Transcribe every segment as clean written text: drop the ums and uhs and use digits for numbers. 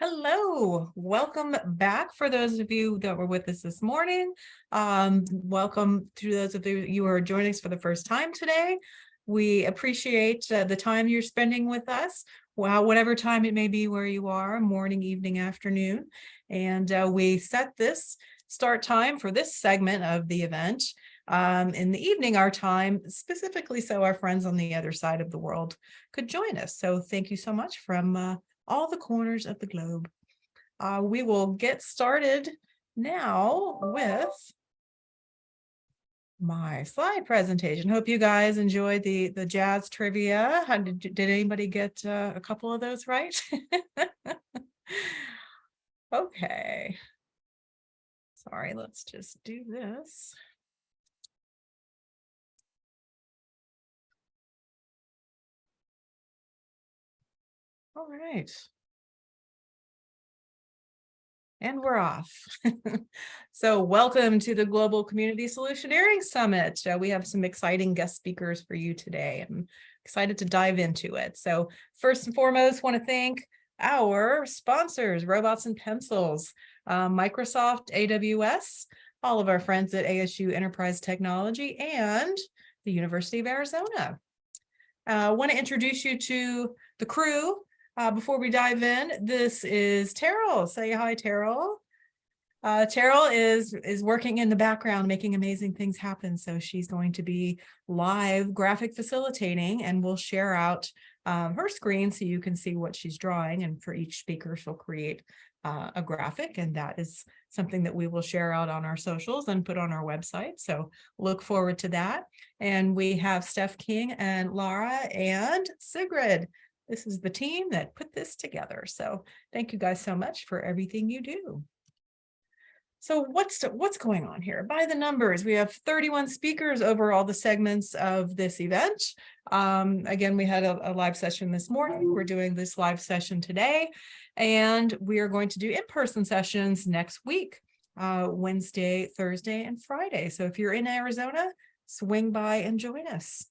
Hello, welcome back for those of you that were with us this morning. Welcome to those of you who are joining us for the first time today. We appreciate the time you're spending with us, whatever time it may be where you are, morning, evening, afternoon. And we set this start time for this segment of the event in the evening, our time, specifically so our friends on the other side of the world could join us. So thank you so much from all the corners of the globe. We will get started now with my slide presentation. Hope you guys enjoyed the jazz trivia. Did anybody get a couple of those right? Okay. Sorry, let's just do this. All right. And we're off. So welcome to the Global Community Solutioneering Summit. We have some exciting guest speakers for you today. I'm excited to dive into it. So first and foremost, want to thank our sponsors, Robots and Pencils, Microsoft, AWS, all of our friends at ASU Enterprise Technology, and the University of Arizona. I want to introduce you to the crew. Before we dive in, this is Terrell. Say hi, Terrell. Terrell is working in the background, making amazing things happen. So she's going to be live graphic facilitating, and we'll share out her screen so you can see what she's drawing. And for each speaker, she'll create a graphic, and that is something that we will share out on our socials and put on our website. So look forward to that. And we have Steph King and Laura and Sigrid. This is the team that put this together. So thank you guys so much for everything you do. So what's going on here? By the numbers, we have 31 speakers over all the segments of this event. Again, we had a live session this morning. We're doing this live session today, and we are going to do in-person sessions next week, Wednesday, Thursday, and Friday. So if you're in Arizona, swing by and join us.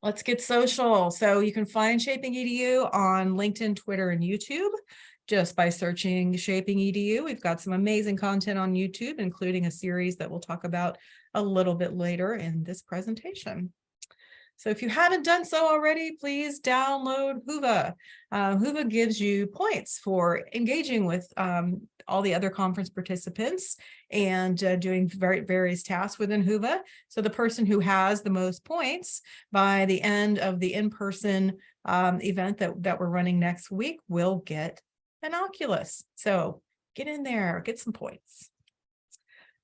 Let's get social. So you can find ShapingEDU on LinkedIn, Twitter, and YouTube just by searching ShapingEDU. We've got some amazing content on YouTube, including a series that we'll talk about a little bit later in this presentation. So if you haven't done so already, please download Whova. Whova gives you points for engaging with all the other conference participants and doing various tasks within Whova. So the person who has the most points by the end of the in-person event that we're running next week will get an Oculus. So get in there, get some points.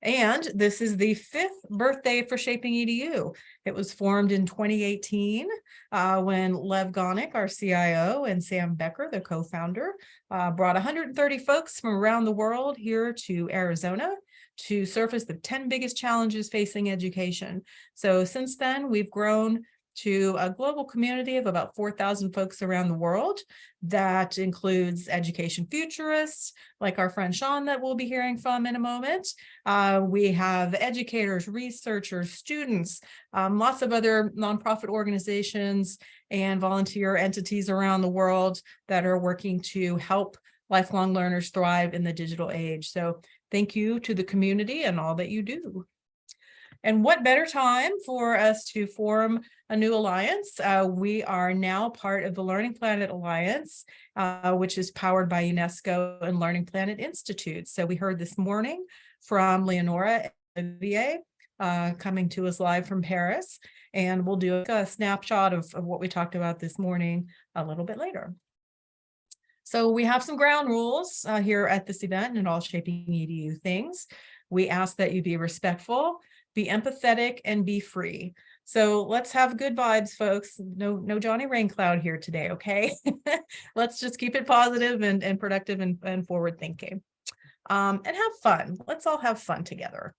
And this is the 5th birthday for ShapingEDU. It was formed in 2018 when Lev Gonick, our CIO, and Sam Becker, the co-founder, brought 130 folks from around the world here to Arizona to surface the 10 biggest challenges facing education. So since then, we've grown to a global community of about 4,000 folks around the world. That includes education futurists, like our friend Sean that we'll be hearing from in a moment. We have educators, researchers, students, lots of other nonprofit organizations and volunteer entities around the world that are working to help lifelong learners thrive in the digital age. So thank you to the community and all that you do. And what better time for us to form a new alliance? We are now part of the Learning Planet Alliance, which is powered by UNESCO and Learning Planet Institute. So we heard this morning from Leonora and Olivier coming to us live from Paris, and we'll do a snapshot of what we talked about this morning a little bit later. So we have some ground rules here at this event and all ShapingEDU things. We ask that you be respectful, be empathetic, and be free. So let's have good vibes, folks. No Johnny Raincloud here today, okay? Let's just keep it positive and productive and forward thinking. And have fun. Let's all have fun together.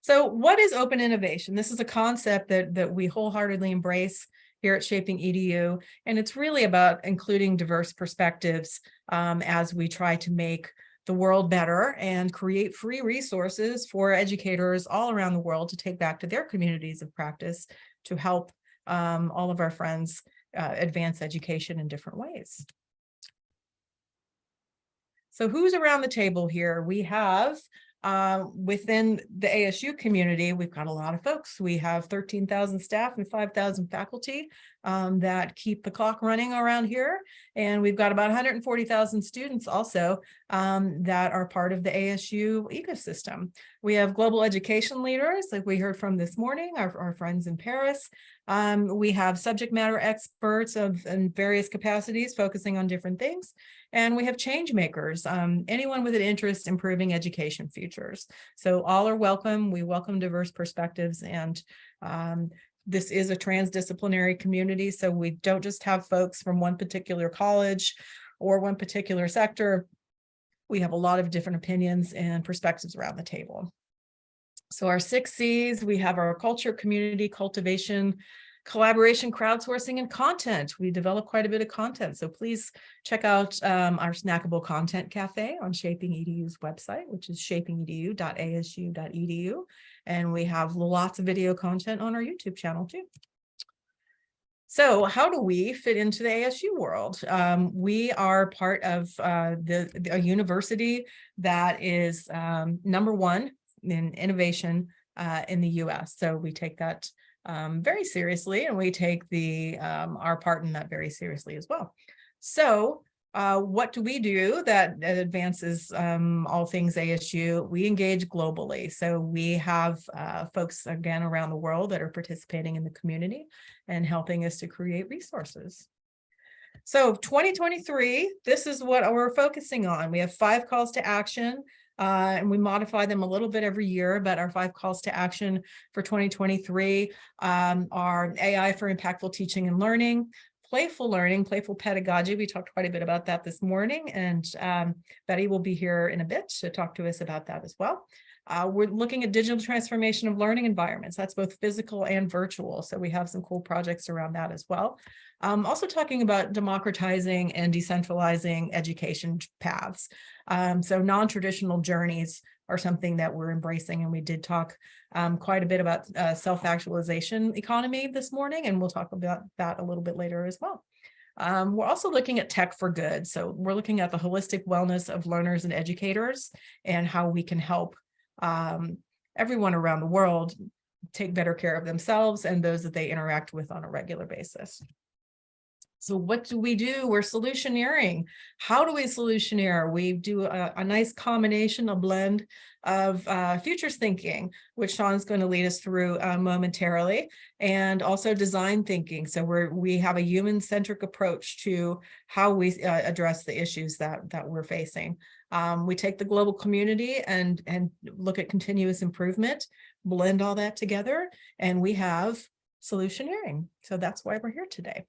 So what is open innovation? This is a concept that we wholeheartedly embrace here at ShapingEDU, and it's really about including diverse perspectives as we try to make the world better and create free resources for educators all around the world to take back to their communities of practice to help all of our friends advance education in different ways. So who's around the table here? We have within the ASU community, we've got a lot of folks. We have 13,000 staff and 5,000 faculty that keep the clock running around here. And we've got about 140,000 students also that are part of the ASU ecosystem. We have global education leaders, like we heard from this morning, our friends in Paris. We have subject matter experts in various capacities focusing on different things. And we have change makers, anyone with an interest in improving education futures. So all are welcome. We welcome diverse perspectives, and this is a transdisciplinary community. So we don't just have folks from one particular college or one particular sector. We have a lot of different opinions and perspectives around the table. So our 6 C's, we have our culture, community, cultivation, collaboration, crowdsourcing, and content. We develop quite a bit of content. So please check out our snackable content cafe on ShapingEDU's website, which is shapingedu.asu.edu. And we have lots of video content on our YouTube channel too. So how do we fit into the ASU world? We are part of a university that is #1 in innovation in the US. So we take that very seriously, and we take our part in that very seriously as well. So what do we do that advances all things ASU? We engage globally. So we have folks, again, around the world that are participating in the community and helping us to create resources. So 2023, this is what we're focusing on. We have 5 calls to action. And we modify them a little bit every year, but our 5 calls to action for 2023 are AI for impactful teaching and learning, playful learning, playful pedagogy. We talked quite a bit about that this morning, and Betty will be here in a bit to talk to us about that as well. We're looking at digital transformation of learning environments. That's both physical and virtual. So we have some cool projects around that as well. Also talking about democratizing and decentralizing education paths. So non-traditional journeys are something that we're embracing. And we did talk quite a bit about self-actualization economy this morning, and we'll talk about that a little bit later as well. We're also looking at tech for good. So we're looking at the holistic wellness of learners and educators and how we can help everyone around the world take better care of themselves and those that they interact with on a regular basis. So what do? We're solutioneering. How do we solutioneer? We do a nice combination, a blend of futures thinking, which Sean's going to lead us through momentarily, and also design thinking. So we have a human-centric approach to how we address the issues that we're facing. We take the global community and look at continuous improvement, blend all that together, and we have solutioneering. So that's why we're here today.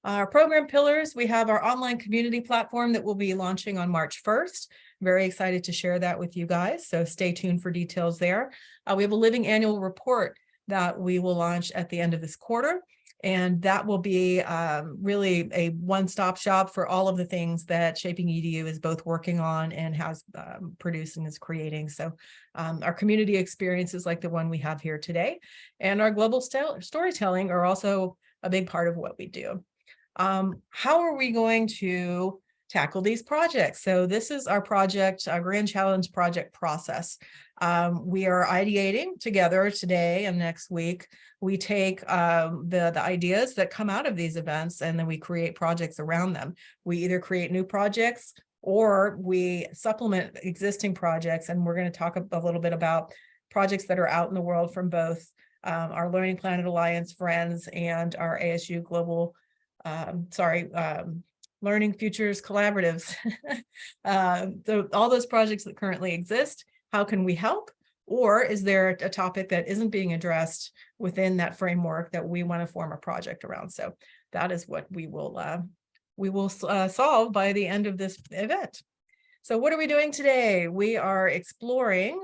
Our program pillars, we have our online community platform that will be launching on March 1st. Very excited to share that with you guys, so stay tuned for details there. We have a living annual report that we will launch at the end of this quarter, and that will be really a one-stop shop for all of the things that ShapingEDU is both working on and has produced and is creating. So our community experiences like the one we have here today and our global storytelling are also a big part of what we do. How are we going to tackle these projects? So this is our project, our Grand Challenge project process. We are ideating together today and next week. We take the ideas that come out of these events and then we create projects around them. We either create new projects or we supplement existing projects. And we're going to talk a little bit about projects that are out in the world from both our Learning Planet Alliance friends and our ASU Global Learning Futures collaboratives. So all those projects that currently exist, how can we help? Or is there a topic that isn't being addressed within that framework that we want to form a project around? So that is what we will solve by the end of this event. So what are we doing today? We are exploring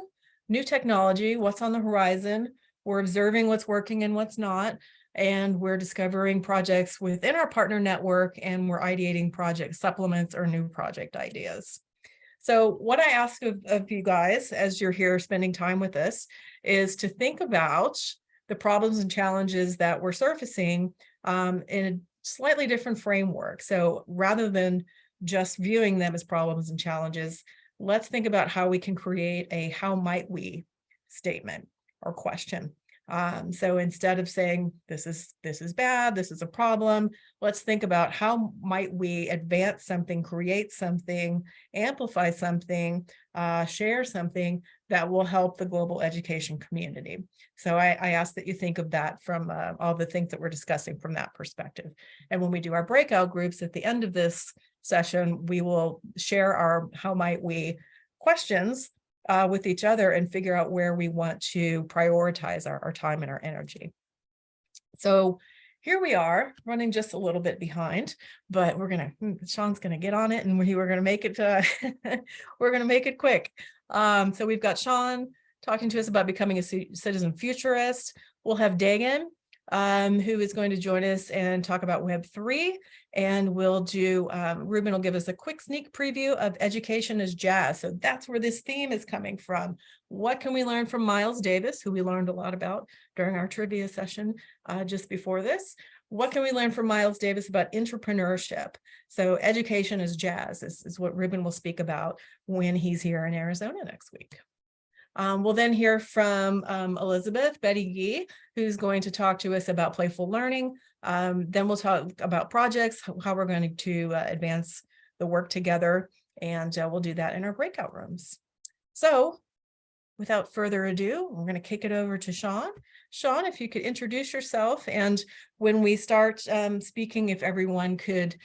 new technology, what's on the horizon. We're observing what's working and what's not. And we're discovering projects within our partner network, and we're ideating project supplements or new project ideas. So what I ask of you guys as you're here spending time with us is to think about the problems and challenges that we're surfacing in a slightly different framework. So rather than just viewing them as problems and challenges, let's think about how we can create a how might we statement or question. So instead of saying this is bad, this is a problem, let's think about how might we advance something, create something, amplify something, share something that will help the global education community. So I ask that you think of that from all the things that we're discussing from that perspective. And when we do our breakout groups at the end of this session, we will share our how might we questions with each other and figure out where we want to prioritize our time and our energy. So here we are, running just a little bit behind, but Sean's gonna get on it, and we're gonna make it we're gonna make it quick. So we've got Sean talking to us about becoming a citizen futurist. We'll have Dagan, who is going to join us and talk about Web3. And we'll do, Ruben will give us a quick sneak preview of Education as Jazz. So that's where this theme is coming from. What can we learn from Miles Davis, who we learned a lot about during our trivia session just before this? What can we learn from Miles Davis about entrepreneurship? So Education as Jazz is what Ruben will speak about when he's here in Arizona next week. We'll then hear from Elizabeth Betty Yee, who's going to talk to us about playful learning. Then we'll talk about projects, how we're going to advance the work together, and we'll do that in our breakout rooms. So without further ado, we're going to kick it over to Sean. Sean, if you could introduce yourself, and when we start speaking, if everyone could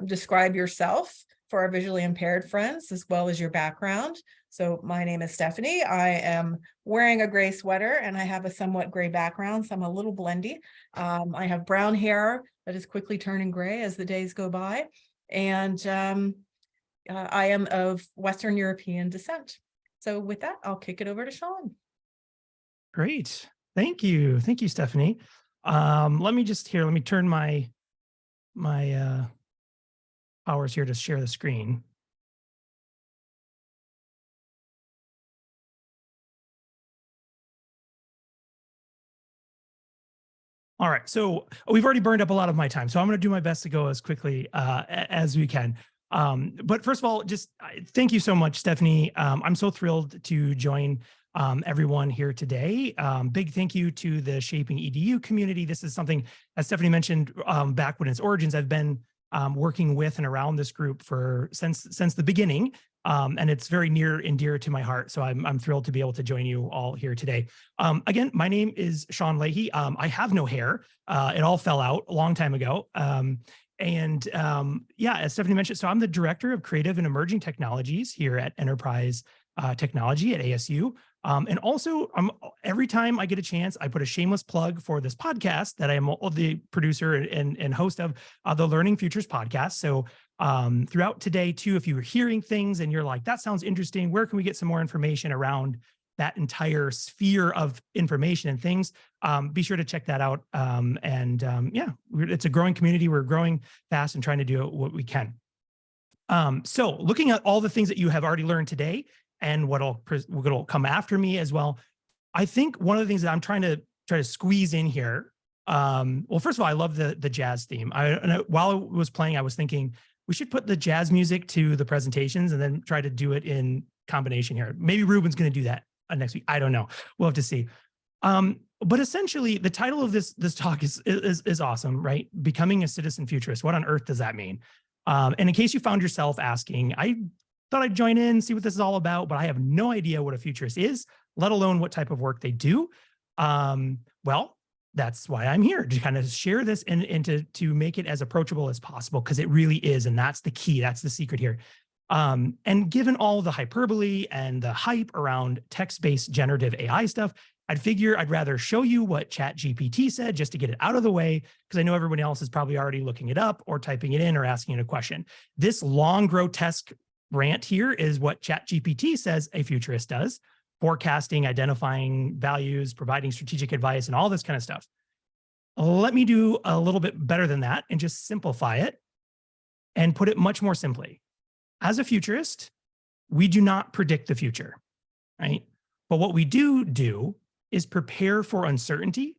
describe yourself for our visually impaired friends, as well as your background. So my name is Stephanie. I am wearing a gray sweater and I have a somewhat gray background, so I'm a little blendy. I have brown hair that is quickly turning gray as the days go by. And I am of Western European descent. So with that, I'll kick it over to Sean. Great. Thank you. Thank you, Stephanie. Let me turn my powers here to share the screen. All right, so we've already burned up a lot of my time, so I'm going to do my best to go as quickly as we can. But first of all, just thank you so much, Stephanie. I'm so thrilled to join everyone here today. Big thank you to the ShapingEDU community. This is something, as Stephanie mentioned, back when its origins, I've been working with and around this group since the beginning. And it's very near and dear to my heart. So I'm thrilled to be able to join you all here today. Again, my name is Sean Leahy. I have no hair. It all fell out a long time ago. Yeah, as Stephanie mentioned, so I'm the Director of Creative and Emerging Technologies here at Enterprise Technology at ASU. And also, every time I get a chance, I put a shameless plug for this podcast that I am the producer and host of the Learning Futures podcast. So throughout today, too, if you were hearing things and you're like, that sounds interesting, where can we get some more information around that entire sphere of information and things, be sure to check that out. Yeah, it's a growing community. We're growing fast and trying to do what we can. So looking at all the things that you have already learned today, and what'll come after me as well. I think one of the things that I'm trying to squeeze in here. Well, first of all, I love the jazz theme. While it was playing, I was thinking we should put the jazz music to the presentations and then try to do it in combination here. Maybe Ruben's going to do that next week. I don't know. We'll have to see. But essentially, the title of this talk is awesome, right? Becoming a citizen futurist. What on earth does that mean? And in case you found yourself asking, I thought I'd join in, see what this is all about, but I have no idea what a futurist is, let alone what type of work they do. Well, that's why I'm here, to kind of share this and to make it as approachable as possible, because it really is, and that's the key, that's the secret here. And given all the hyperbole and the hype around text-based generative AI stuff, I'd figure I'd rather show you what ChatGPT said just to get it out of the way, because I know everybody else is probably already looking it up or typing it in or asking it a question. This long, grotesque rant here is what ChatGPT says a futurist does: forecasting, identifying values, providing strategic advice, and all this kind of stuff. Let me do a little bit better than that and just simplify it and put it much more simply. As a futurist, we do not predict the future, right? But what we do is prepare for uncertainty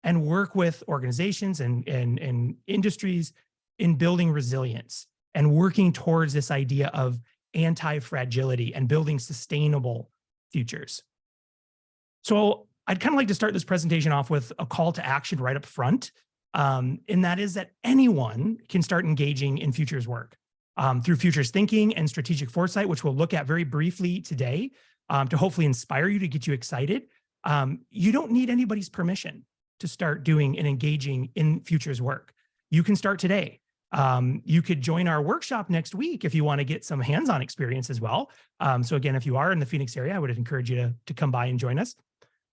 and work with organizations and industries in building resilience and working towards this idea of anti-fragility and building sustainable futures. So I'd kind of like to start this presentation off with a call to action right up front. And that is that anyone can start engaging in futures work through futures thinking and strategic foresight, which we'll look at very briefly today to hopefully inspire you, to get you excited. You don't need anybody's permission to start doing and engaging in futures work. You can start today. You could join our workshop next week if you want to get some hands-on experience as well. So again, if you are in the Phoenix area, I would encourage you to come by and join us.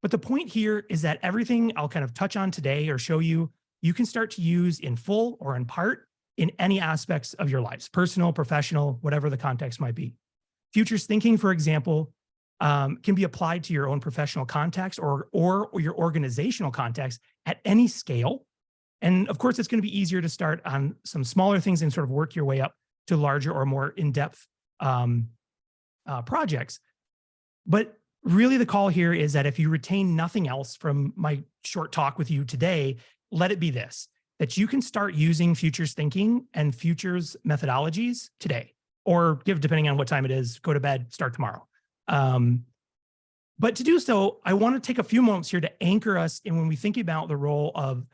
But the point here is that everything I'll kind of touch on today or show you, you can start to use in full or in part in any aspects of your lives, personal, professional, whatever the context might be. Futures thinking, for example, can be applied to your own professional context or your organizational context at any scale. And of course, it's going to be easier to start on some smaller things and sort of work your way up to larger or more in-depth projects. But really the call here is that if you retain nothing else from my short talk with you today, let it be this, that you can start using futures thinking and futures methodologies today, or depending on what time it is, go to bed, start tomorrow. But to do so, I want to take a few moments here to anchor us in when we think about the role of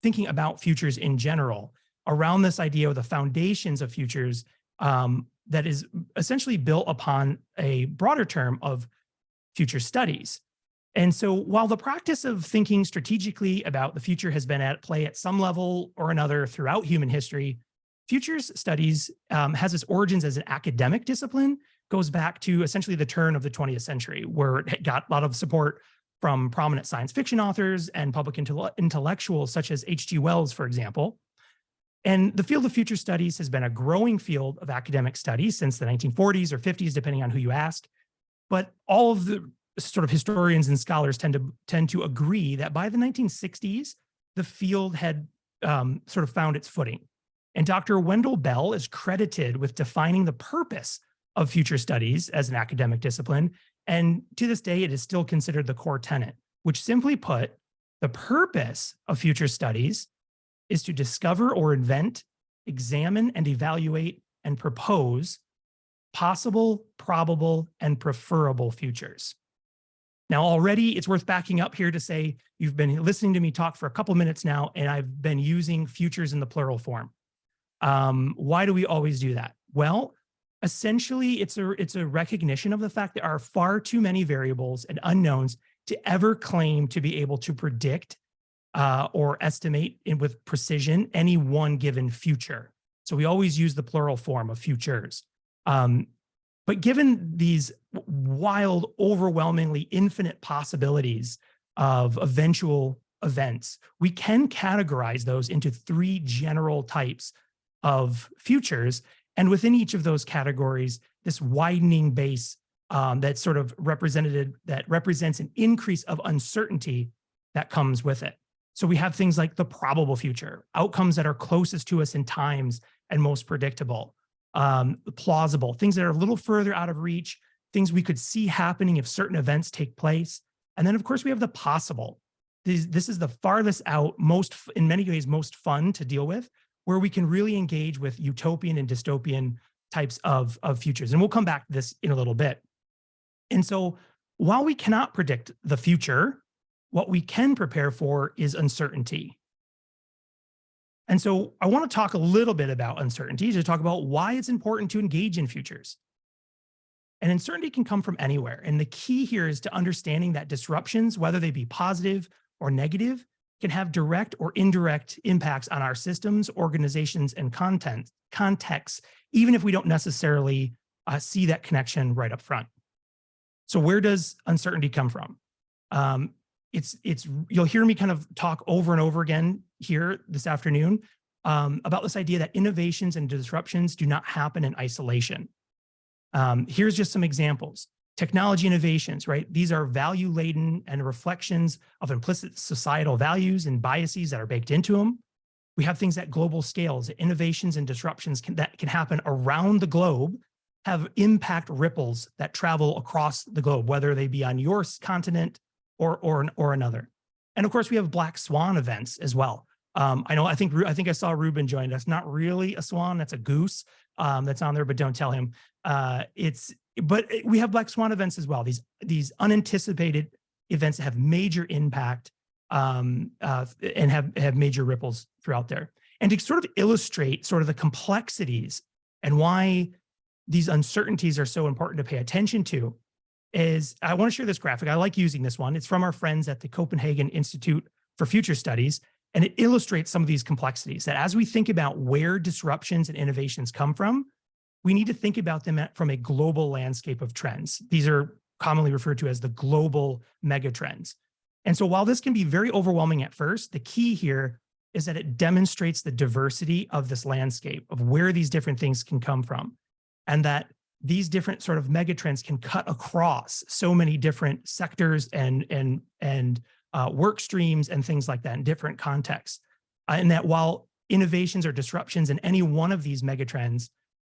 thinking about futures in general around this idea of the foundations of futures that is essentially built upon a broader term of future studies. And so while the practice of thinking strategically about the future has been at play at some level or another throughout human history, futures studies has its origins as an academic discipline, goes back to essentially the turn of the 20th century, where it got a lot of support from prominent science fiction authors and public intellectuals such as H.G. Wells, for example. And the field of future studies has been a growing field of academic studies since the 1940s or 50s, depending on who you ask. But all of the sort of historians and scholars tend to agree that by the 1960s, the field had sort of found its footing. And Dr. Wendell Bell is credited with defining the purpose of future studies as an academic discipline. And to this day, it is still considered the core tenet, which simply put, the purpose of future studies is to discover or invent, examine and evaluate and propose possible, probable, and preferable futures. Now, already it's worth backing up here to say you've been listening to me talk for a couple minutes now, and I've been using futures in the plural form. Why do we always do that? Well, essentially, it's a recognition of the fact there are far too many variables and unknowns to ever claim to be able to predict or estimate with precision any one given future. So we always use the plural form of futures. But given these wild, overwhelmingly infinite possibilities of eventual events, we can categorize those into three general types of futures. And within each of those categories, this widening base that sort of represents an increase of uncertainty that comes with it. So we have things like the probable future, outcomes that are closest to us in times and most predictable, plausible, things that are a little further out of reach, things we could see happening if certain events take place. And then, of course, we have the possible. This is the farthest out, in many ways, most fun to deal with, where we can really engage with utopian and dystopian types of futures. And we'll come back to this in a little bit. And so while we cannot predict the future, what we can prepare for is uncertainty. And so I want to talk a little bit about uncertainty, to talk about why it's important to engage in futures. And uncertainty can come from anywhere. And the key here is to understanding that disruptions, whether they be positive or negative, can have direct or indirect impacts on our systems, organizations, and contexts, even if we don't necessarily see that connection right up front. So where does uncertainty come from? You'll hear me kind of talk over and over again here this afternoon about this idea that innovations and disruptions do not happen in isolation. Here's just some examples. Technology innovations, right? These are value-laden and reflections of implicit societal values and biases that are baked into them. We have things at global scales, innovations and disruptions that can happen around the globe, have impact ripples that travel across the globe, whether they be on your continent or another. And of course, we have black swan events as well. I think I saw Ruben join us. Not really a swan, that's a goose that's on there, but don't tell him. But we have black swan events as well. These unanticipated events that have major impact and have major ripples throughout there. And to sort of illustrate sort of the complexities and why these uncertainties are so important to pay attention to is I want to share this graphic. I like using this one. It's from our friends at the Copenhagen Institute for Future Studies. And it illustrates some of these complexities that as we think about where disruptions and innovations come from, we need to think about them from a global landscape of trends. These are commonly referred to as the global megatrends. And so while this can be very overwhelming at first, the key here is that it demonstrates the diversity of this landscape of where these different things can come from, and that these different sort of megatrends can cut across so many different sectors and work streams and things like that in different contexts. And that while innovations or disruptions in any one of these megatrends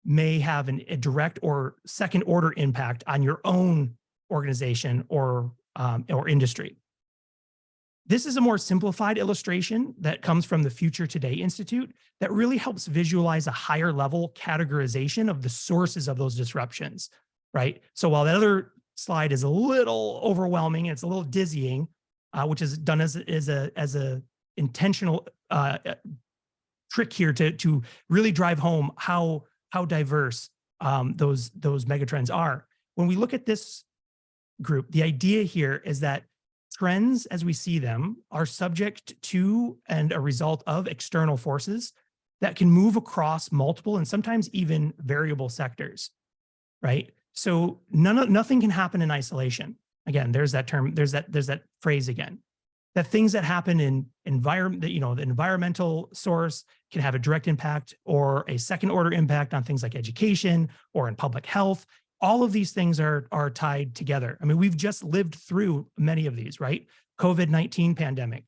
may have a direct or second order impact on your own organization or industry. This is a more simplified illustration that comes from the Future Today Institute that really helps visualize a higher level categorization of the sources of those disruptions, right? So while that other slide is a little overwhelming, it's a little dizzying, which is done as a intentional trick here to really drive home how diverse those megatrends are. When we look at this group, the idea here is that trends as we see them are subject to and a result of external forces that can move across multiple and sometimes even variable sectors, right? So nothing can happen in isolation. Again, there's that term, there's that phrase again, that things that happen in environment, the environmental source can have a direct impact or a second order impact on things like education or in public health. All of these things are tied together. I mean, we've just lived through many of these, right? COVID-19 pandemic,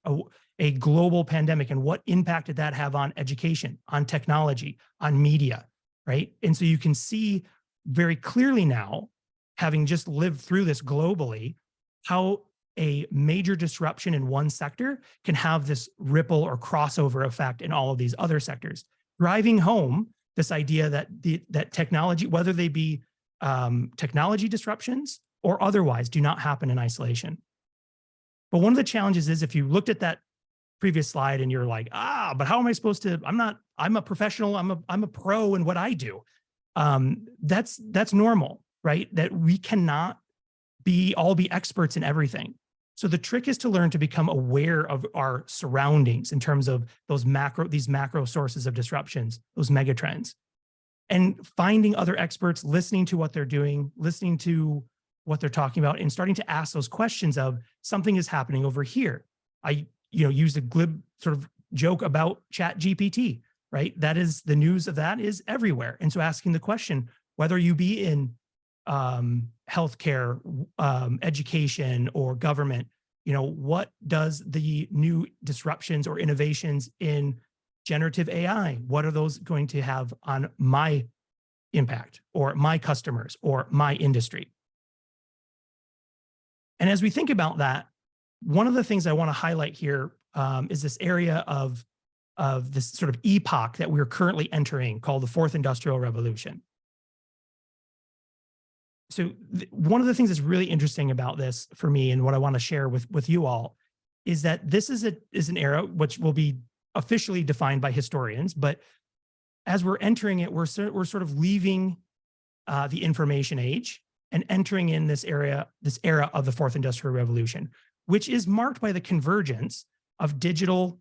a global pandemic, and what impact did that have on education, on technology, on media, right? And so you can see very clearly now, having just lived through this globally, how a major disruption in one sector can have this ripple or crossover effect in all of these other sectors, driving home this idea that that technology, whether they be technology disruptions or otherwise, do not happen in isolation. But one of the challenges is if you looked at that previous slide and you're like, but how am I supposed to, I'm a professional, I'm a pro in what I do. That's normal, right? That we cannot all be experts in everything. So the trick is to learn to become aware of our surroundings in terms of these macro sources of disruptions, those megatrends, and finding other experts, listening to what they're doing, listening to what they're talking about, and starting to ask those questions of something is happening over here. I used a glib sort of joke about ChatGPT, right? That is, the news of that is everywhere. And so asking the question, whether you be in healthcare, education, or government, what does the new disruptions or innovations in generative AI, what are those going to have on my impact or my customers or my industry? And as we think about that, one of the things I want to highlight here is this area of this sort of epoch that we're currently entering called the Fourth Industrial Revolution. So one of the things that's really interesting about this for me and what I want to share with you all is that this is an era which will be officially defined by historians, but as we're entering it, we're sort of leaving the information age and entering in this era of the Fourth Industrial Revolution, which is marked by the convergence of digital,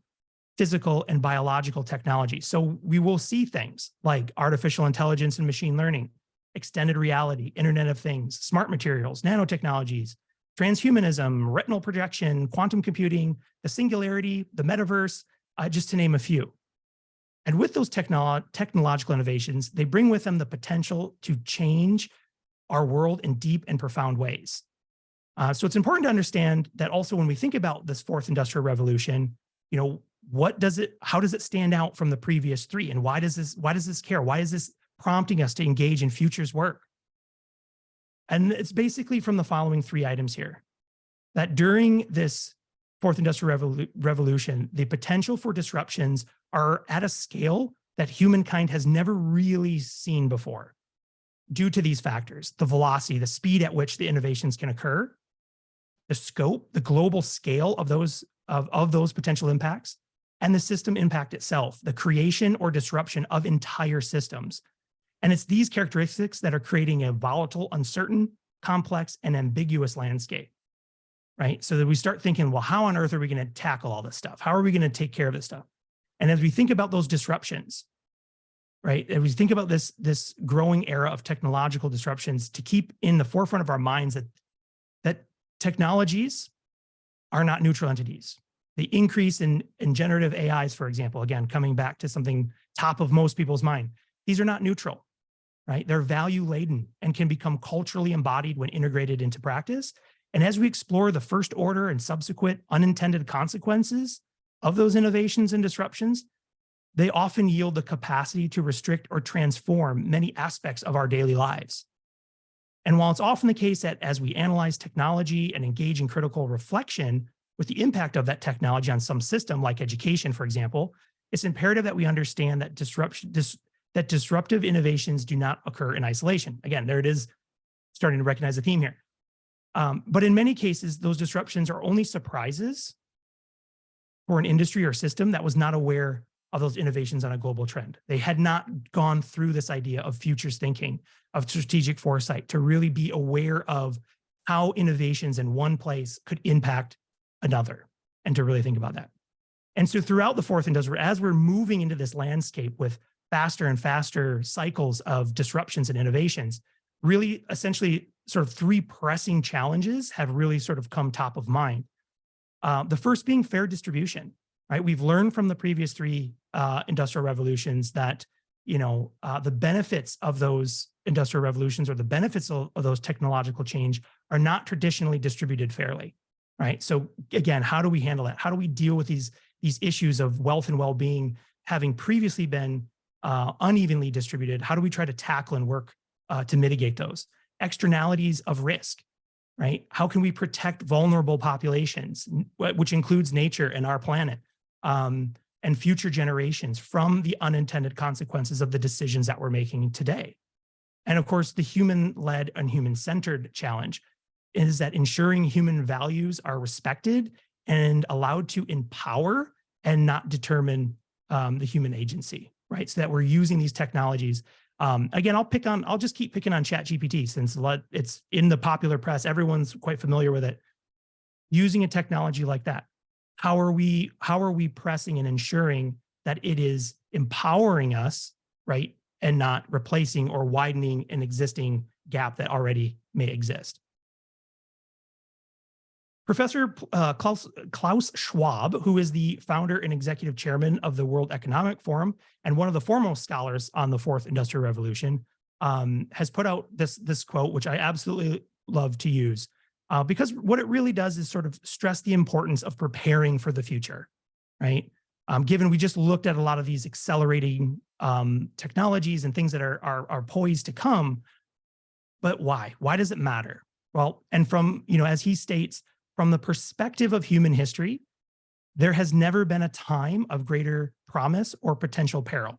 physical, and biological technology. So we will see things like artificial intelligence and machine learning, extended reality, Internet of Things, smart materials, nanotechnologies, transhumanism, retinal projection, quantum computing, the singularity, the metaverse, just to name a few. And with those technological innovations, they bring with them the potential to change our world in deep and profound ways. So it's important to understand that also when we think about this Fourth Industrial Revolution, how does it stand out from the previous three? And why does this care? Why is this prompting us to engage in futures work? And it's basically from the following three items here, that during this fourth industrial revolution, the potential for disruptions are at a scale that humankind has never really seen before due to these factors: the velocity, the speed at which the innovations can occur, the scope, the global scale of those potential impacts, and the system impact itself, the creation or disruption of entire systems. And it's these characteristics that are creating a volatile, uncertain, complex, and ambiguous landscape, right? So that we start thinking, well, how on earth are we going to tackle all this stuff? How are we going to take care of this stuff? And as we think about those disruptions, right, as we think about this growing era of technological disruptions, to keep in the forefront of our minds that technologies are not neutral entities. The increase in generative AIs, for example, again, coming back to something top of most people's mind, these are not neutral, right? They're value laden and can become culturally embodied when integrated into practice. And as we explore the first order and subsequent unintended consequences of those innovations and disruptions, they often yield the capacity to restrict or transform many aspects of our daily lives. And while it's often the case that as we analyze technology and engage in critical reflection with the impact of that technology on some system, like education, for example, it's imperative that we understand that disruptive innovations do not occur in isolation. Again, there it is, starting to recognize the theme here. But in many cases, those disruptions are only surprises for an industry or system that was not aware of those innovations on a global trend. They had not gone through this idea of futures thinking, of strategic foresight, to really be aware of how innovations in one place could impact another, and to really think about that. And so throughout the fourth industrial, as we're moving into this landscape with faster and faster cycles of disruptions and innovations, really essentially sort of three pressing challenges have really sort of come top of mind. The first being fair distribution, right? We've learned from the previous three industrial revolutions that, the benefits of those industrial revolutions, or the benefits of those technological change, are not traditionally distributed fairly, right? So again, how do we handle that? How do we deal with these issues of wealth and well-being having previously been unevenly distributed? How do we try to tackle and work to mitigate those externalities of risk, right? How can we protect vulnerable populations, which includes nature and our planet, and future generations from the unintended consequences of the decisions that we're making today? And of course, the human-led and human-centered challenge is that ensuring human values are respected and allowed to empower and not determine the human agency, right? So that we're using these technologies. Again, I'll just keep picking on ChatGPT since it's in the popular press. Everyone's quite familiar with it. Using a technology like that, how are we pressing and ensuring that it is empowering us, right, and not replacing or widening an existing gap that already may exist? Professor Klaus Schwab, who is the founder and executive chairman of the World Economic Forum and one of the foremost scholars on the fourth industrial revolution, has put out this quote, which I absolutely love to use, because what it really does is sort of stress the importance of preparing for the future, right? Given we just looked at a lot of these accelerating technologies and things that are poised to come, but why? Why does it matter? Well, and from, as he states, from the perspective of human history, there has never been a time of greater promise or potential peril,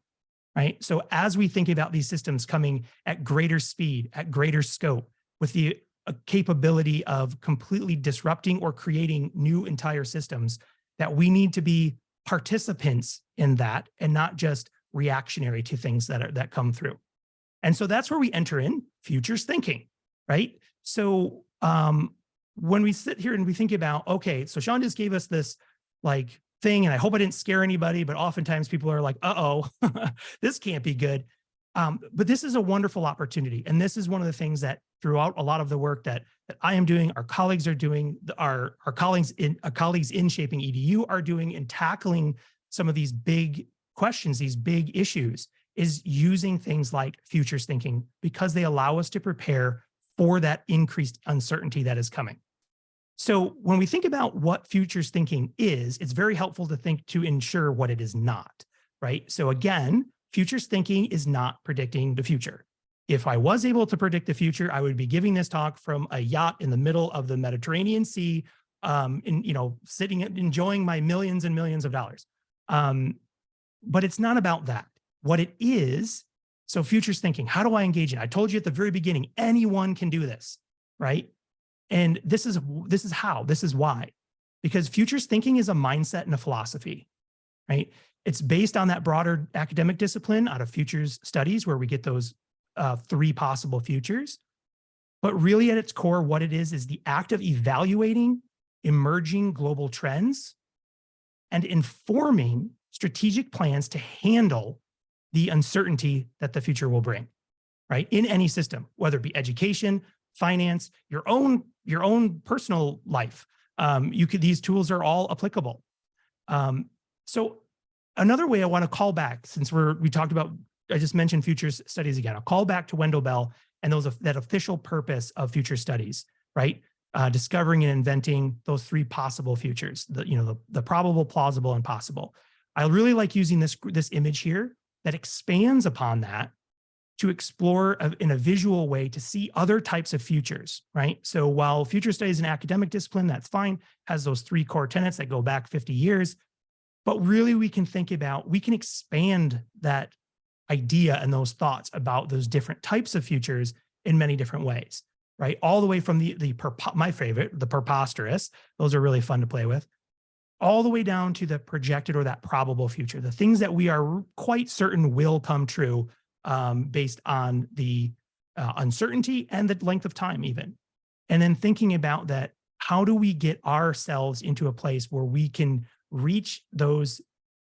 right? So as we think about these systems coming at greater speed, at greater scope, with the capability of completely disrupting or creating new entire systems, that we need to be participants in that and not just reactionary to things that come through. And so that's where we enter in futures thinking, right? So when we sit here and we think about, okay, so Sean just gave us this thing, and I hope I didn't scare anybody, but oftentimes people are like, uh-oh, this can't be good. But this is a wonderful opportunity. And this is one of the things that throughout a lot of the work that I am doing, our colleagues are doing, our colleagues in ShapingEDU are doing, in tackling some of these big questions, these big issues, is using things like futures thinking, because they allow us to prepare for that increased uncertainty that is coming. So when we think about what futures thinking is, it's very helpful to ensure what it is not, right? So again, futures thinking is not predicting the future. If I was able to predict the future, I would be giving this talk from a yacht in the middle of the Mediterranean Sea, sitting enjoying my millions and millions of dollars. But it's not about that. What it is, so futures thinking, how do I engage in? I told you at the very beginning, anyone can do this, right? And this is why, because futures thinking is a mindset and a philosophy, right? It's based on that broader academic discipline out of futures studies, where we get those 3 possible futures. But really at its core, what it is the act of evaluating emerging global trends and informing strategic plans to handle the uncertainty that the future will bring, right? In any system, whether it be education, finance, your own personal life. These tools are all applicable. So another way I want to call back, since we talked about, I just mentioned futures studies again, I'll call back to Wendell Bell and that official purpose of future studies, right? Discovering and inventing those 3 possible futures, the probable, plausible, and possible. I really like using this image here that expands upon that to explore in a visual way to see other types of futures, right? So while future studies is an academic discipline, that's fine, has those 3 core tenets that go back 50 years, but really we can expand that idea and those thoughts about those different types of futures in many different ways, right? All the way from my favorite, the preposterous, those are really fun to play with, all the way down to the projected or that probable future, the things that we are quite certain will come true based on the uncertainty and the length of time even. And then thinking about that, how do we get ourselves into a place where we can reach those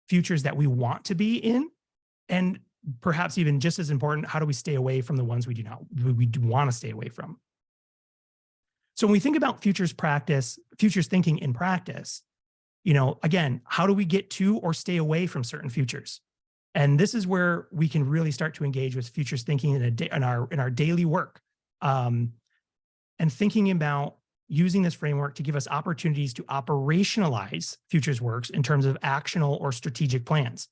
futures that we want to be in? And perhaps even just as important, how do we stay away from the ones we do want to stay away from? So when we think about futures thinking in practice, again, how do we get to or stay away from certain futures? And this is where we can really start to engage with futures thinking in our daily work, and thinking about using this framework to give us opportunities to operationalize futures works in terms of actionable or strategic plans.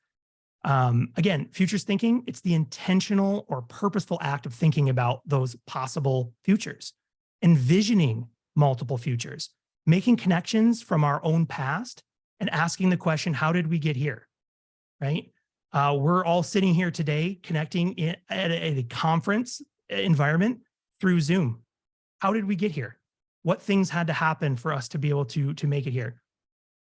Again, futures thinking, it's the intentional or purposeful act of thinking about those possible futures, envisioning multiple futures, making connections from our own past and asking the question, how did we get here, right? We're all sitting here today connecting at a conference environment through Zoom. How did we get here? What things had to happen for us to be able to make it here?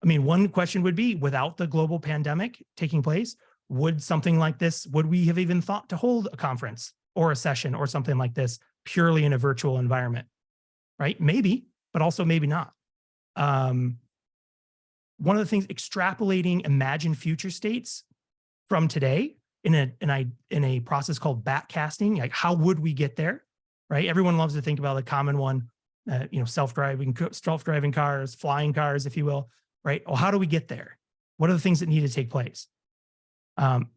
I mean, one question would be, without the global pandemic taking place, would something like this, would we have even thought to hold a conference or a session or something like this purely in a virtual environment, right? Maybe, but also maybe not. One of the things, extrapolating imagined future states from today in a process called backcasting, like how would we get there, right? Everyone loves to think about the common one, self-driving cars, flying cars, if you will, right? Well, how do we get there? What are the things that need to take place?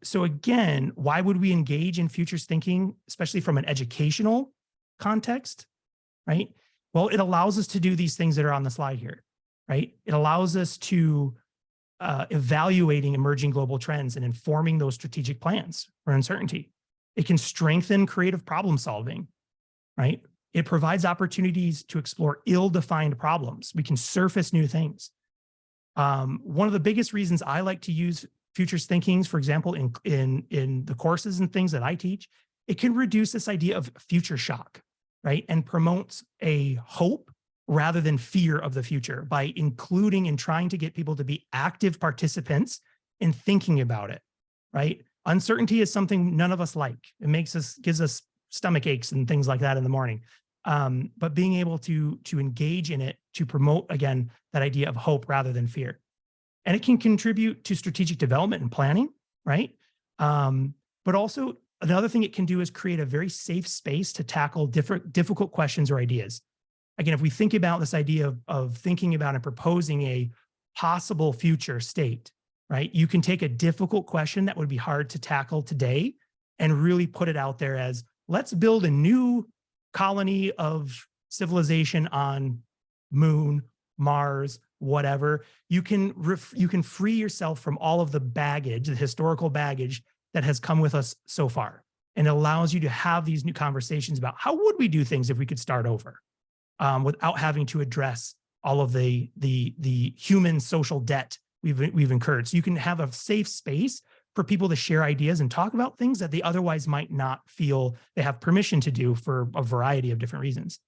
So again, why would we engage in futures thinking, especially from an educational context, right? Well, it allows us to do these things that are on the slide here, right? It allows us to evaluating emerging global trends and informing those strategic plans for uncertainty. It can strengthen creative problem solving, right? It provides opportunities to explore ill-defined problems. We can surface new things. One of the biggest reasons I like to use futures thinkings, for example, in the courses and things that I teach, it can reduce this idea of future shock, right? And promotes a hope rather than fear of the future by including and trying to get people to be active participants in thinking about it, right? Uncertainty is something none of us like. It gives us stomach aches and things like that in the morning. But being able to engage in it to promote, again, that idea of hope rather than fear. And it can contribute to strategic development and planning, right? But also another thing it can do is create a very safe space to tackle difficult questions or ideas. Again, if we think about this idea of thinking about and proposing a possible future state, right? You can take a difficult question that would be hard to tackle today and really put it out there as, let's build a new colony of civilization on Moon, Mars, whatever. You can free yourself from all of the baggage, the historical baggage that has come with us so far. And it allows you to have these new conversations about how would we do things if we could start over without having to address all of the human social debt we've incurred. So you can have a safe space for people to share ideas and talk about things that they otherwise might not feel they have permission to do for a variety of different reasons.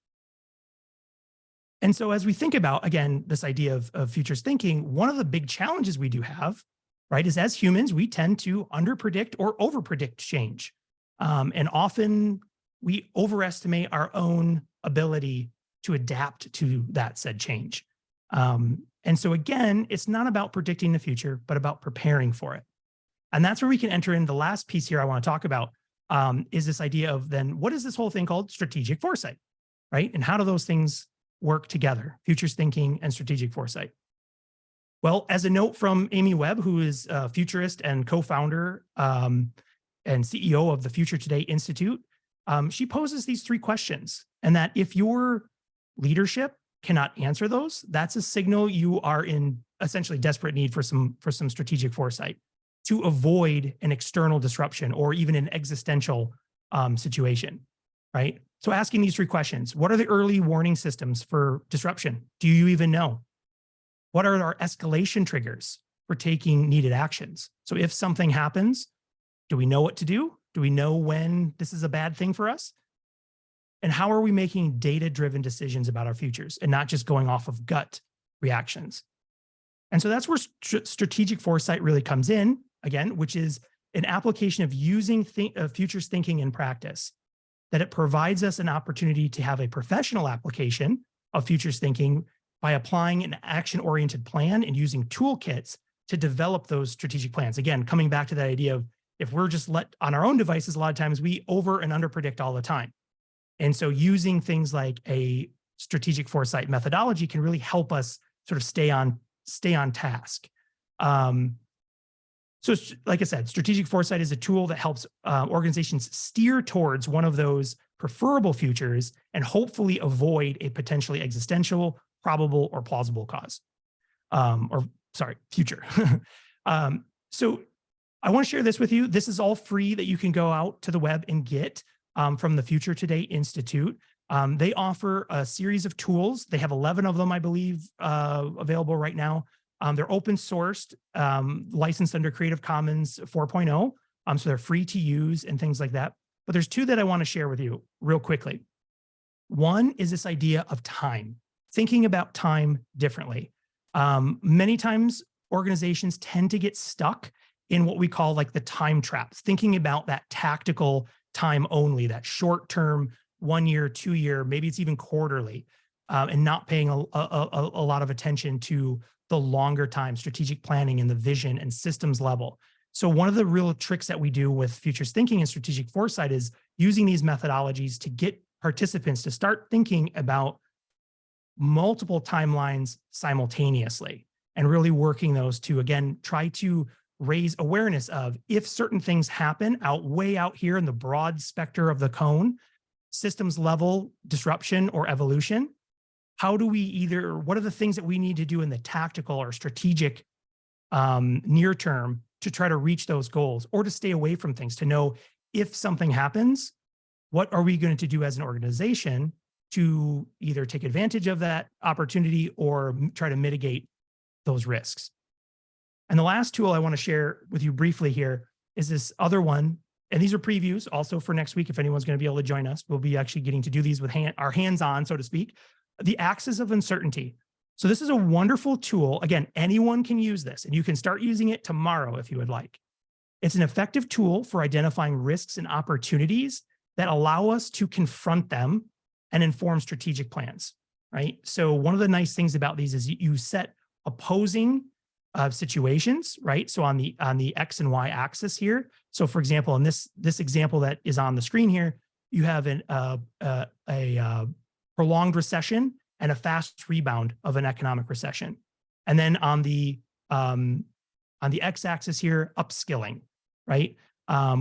And so as we think about, again, this idea of futures thinking, one of the big challenges we do have, right, is as humans, we tend to underpredict or overpredict change. And often we overestimate our own ability to adapt to that said change. And so again, it's not about predicting the future, but about preparing for it. And that's where we can enter in the last piece here I want to talk about, is this idea of then what is this whole thing called strategic foresight, right? And how do those things work together, futures thinking and strategic foresight? Well, as a note from Amy Webb, who is a futurist and co-founder and CEO of the Future Today Institute, she poses these 3 questions, and that if your leadership cannot answer those, that's a signal you are in essentially desperate need for some strategic foresight to avoid an external disruption or even an existential situation, right? So asking these 3 questions: what are the early warning systems for disruption? Do you even know? What are our escalation triggers for taking needed actions? So if something happens, do we know what to do? Do we know when this is a bad thing for us? And how are we making data-driven decisions about our futures and not just going off of gut reactions? And so that's where strategic foresight really comes in, again, which is an application of using futures thinking in practice, that it provides us an opportunity to have a professional application of futures thinking by applying an action-oriented plan and using toolkits to develop those strategic plans. Again, coming back to that idea of if we're just let on our own devices, a lot of times we over and under predict all the time. And so using things like a strategic foresight methodology can really help us sort of stay on task. So like I said, strategic foresight is a tool that helps organizations steer towards one of those preferable futures and hopefully avoid a potentially existential, probable, or plausible cause, future. So I want to share this with you. This is all free that you can go out to the web and get from the Future Today Institute. They offer a series of tools. They have 11 of them, I believe, available right now. They're open sourced, licensed under Creative Commons 4.0. So they're free to use and things like that. But there's 2 that I want to share with you real quickly. One is this idea of time, thinking about time differently. Many times organizations tend to get stuck in what we call like the time trap, thinking about that tactical time only, that short-term, 1 year, 2 year, maybe it's even quarterly, and not paying a lot of attention to the longer time strategic planning and the vision and systems level. So one of the real tricks that we do with futures thinking and strategic foresight is using these methodologies to get participants to start thinking about multiple timelines simultaneously and really working those to, again, try to raise awareness of if certain things happen way out here in the broad spectrum of the cone, systems level disruption or evolution, how do we what are the things that we need to do in the tactical or strategic near term to try to reach those goals or to stay away from things, to know if something happens, what are we going to do as an organization to either take advantage of that opportunity or try to mitigate those risks. And the last tool I want to share with you briefly here is this other one. And these are previews also for next week. If anyone's going to be able to join us, we'll be actually getting to do these with our hands on, so to speak. The axis of uncertainty. So this is a wonderful tool. Again, anyone can use this, and you can start using it tomorrow if you would like. It's an effective tool for identifying risks and opportunities that allow us to confront them and inform strategic plans, right? So one of the nice things about these is you set opposing situations, right? So on the X and Y axis here. So for example, in this example that is on the screen here, you have a prolonged recession and a fast rebound of an economic recession. And then on the X axis here, upskilling, right?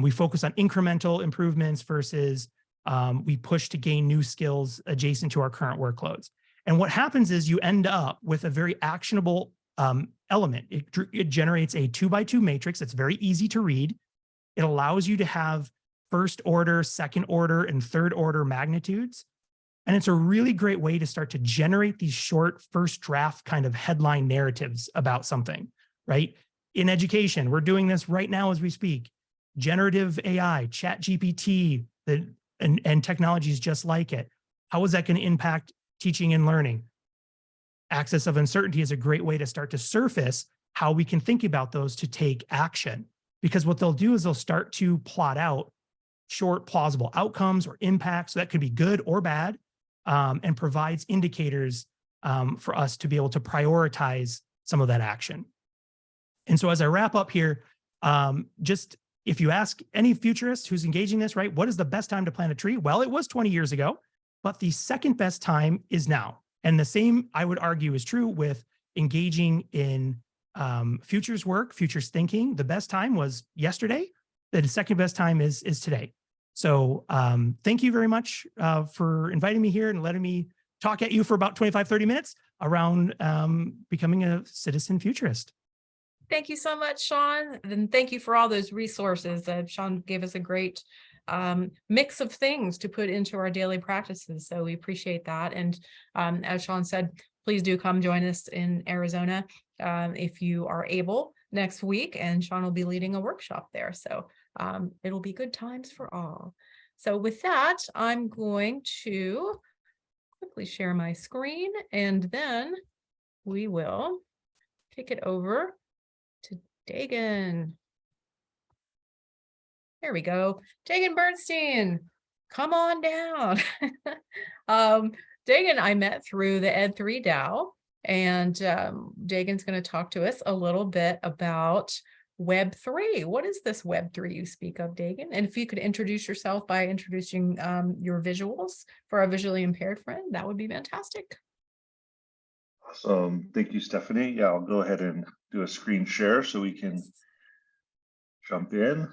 We focus on incremental improvements versus we push to gain new skills adjacent to our current workloads. And what happens is you end up with a very actionable element. It generates a 2x2 matrix that's very easy to read. It allows you to have first order, second order, and third order magnitudes. And it's a really great way to start to generate these short first draft kind of headline narratives about something, right? In education, we're doing this right now as we speak. Generative AI, Chat GPT, and technologies just like it. How is that going to impact teaching and learning? Axis of uncertainty is a great way to start to surface how we can think about those to take action. Because what they'll do is they'll start to plot out short plausible outcomes or impacts. So that could be good or bad, and provides indicators for us to be able to prioritize some of that action. And so as I wrap up here, just if you ask any futurist who's engaging this, right, what is the best time to plant a tree? Well, it was 20 years ago, but the second best time is now. And the same, I would argue, is true with engaging in futures work, futures thinking. The best time was yesterday. The second best time is today. So thank you very much for inviting me here and letting me talk at you for about 25, 30 minutes around becoming a citizen futurist. Thank you so much, Sean. And thank you for all those resources. Sean gave us a great mix of things to put into our daily practices. So we appreciate that. And as Sean said, please do come join us in Arizona if you are able next week. And Sean will be leading a workshop there. So it'll be good times for all. So with that, I'm going to quickly share my screen, and then we will kick it over to Dagan. There we go. Dagan Bernstein, come on down. Dagan, I met through the Ed3 DAO, and Dagan's going to talk to us a little bit about Web3. What is this Web3 you speak of, Dagan? And if you could introduce yourself by introducing your visuals for our visually impaired friend, that would be fantastic. Awesome. Thank you, Stephanie. Yeah, I'll go ahead and do a screen share so we can jump in.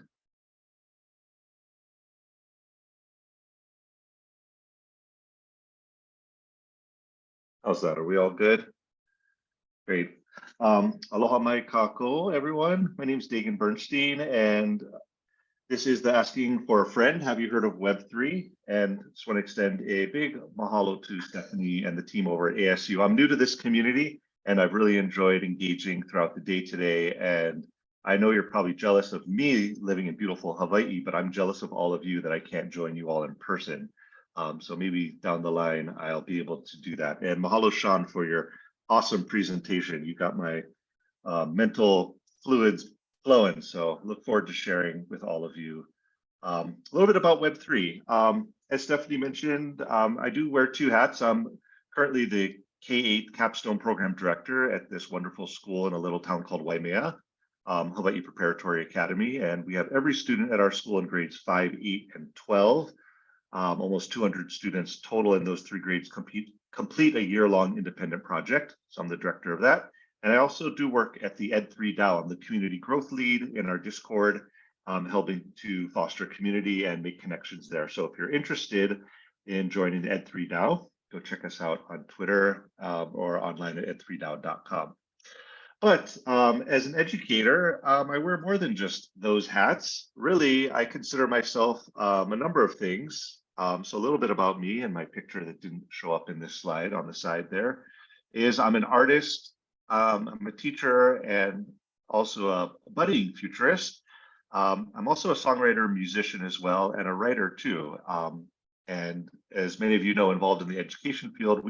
How's that? Are we all good? Great. Aloha mai kako, everyone. My name is Dagan Bernstein, and this is the Asking for a Friend. Have you heard of Web3? And just want to extend a big mahalo to Stephanie and the team over at ASU. I'm new to this community, and I've really enjoyed engaging throughout the day today. And I know you're probably jealous of me living in beautiful Hawaii, but I'm jealous of all of you that I can't join you all in person. So maybe down the line, I'll be able to do that. And mahalo, Sean, for your awesome presentation. You got my mental fluids flowing. So look forward to sharing with all of you a little bit about Web3. As Stephanie mentioned, I do wear two hats. I'm currently the K-8 Capstone Program Director at this wonderful school in a little town called Waimea, Hawaii Preparatory Academy. And we have every student at our school in grades 5, 8, and 12. Almost 200 students total in those three grades complete a year-long independent project. So I'm the director of that. And I also do work at the Ed3 DAO. I'm the community growth lead in our Discord, helping to foster community and make connections there. So if you're interested in joining the Ed3 DAO, go check us out on Twitter or online at ed3dao.com. But as an educator, I wear more than just those hats. Really, I consider myself a number of things. So a little bit about me and my picture that didn't show up in this slide on the side there is I'm an artist, I'm a teacher, and also a budding futurist. I'm also a songwriter, musician as well, and a writer too. And as many of you know, involved in the education field,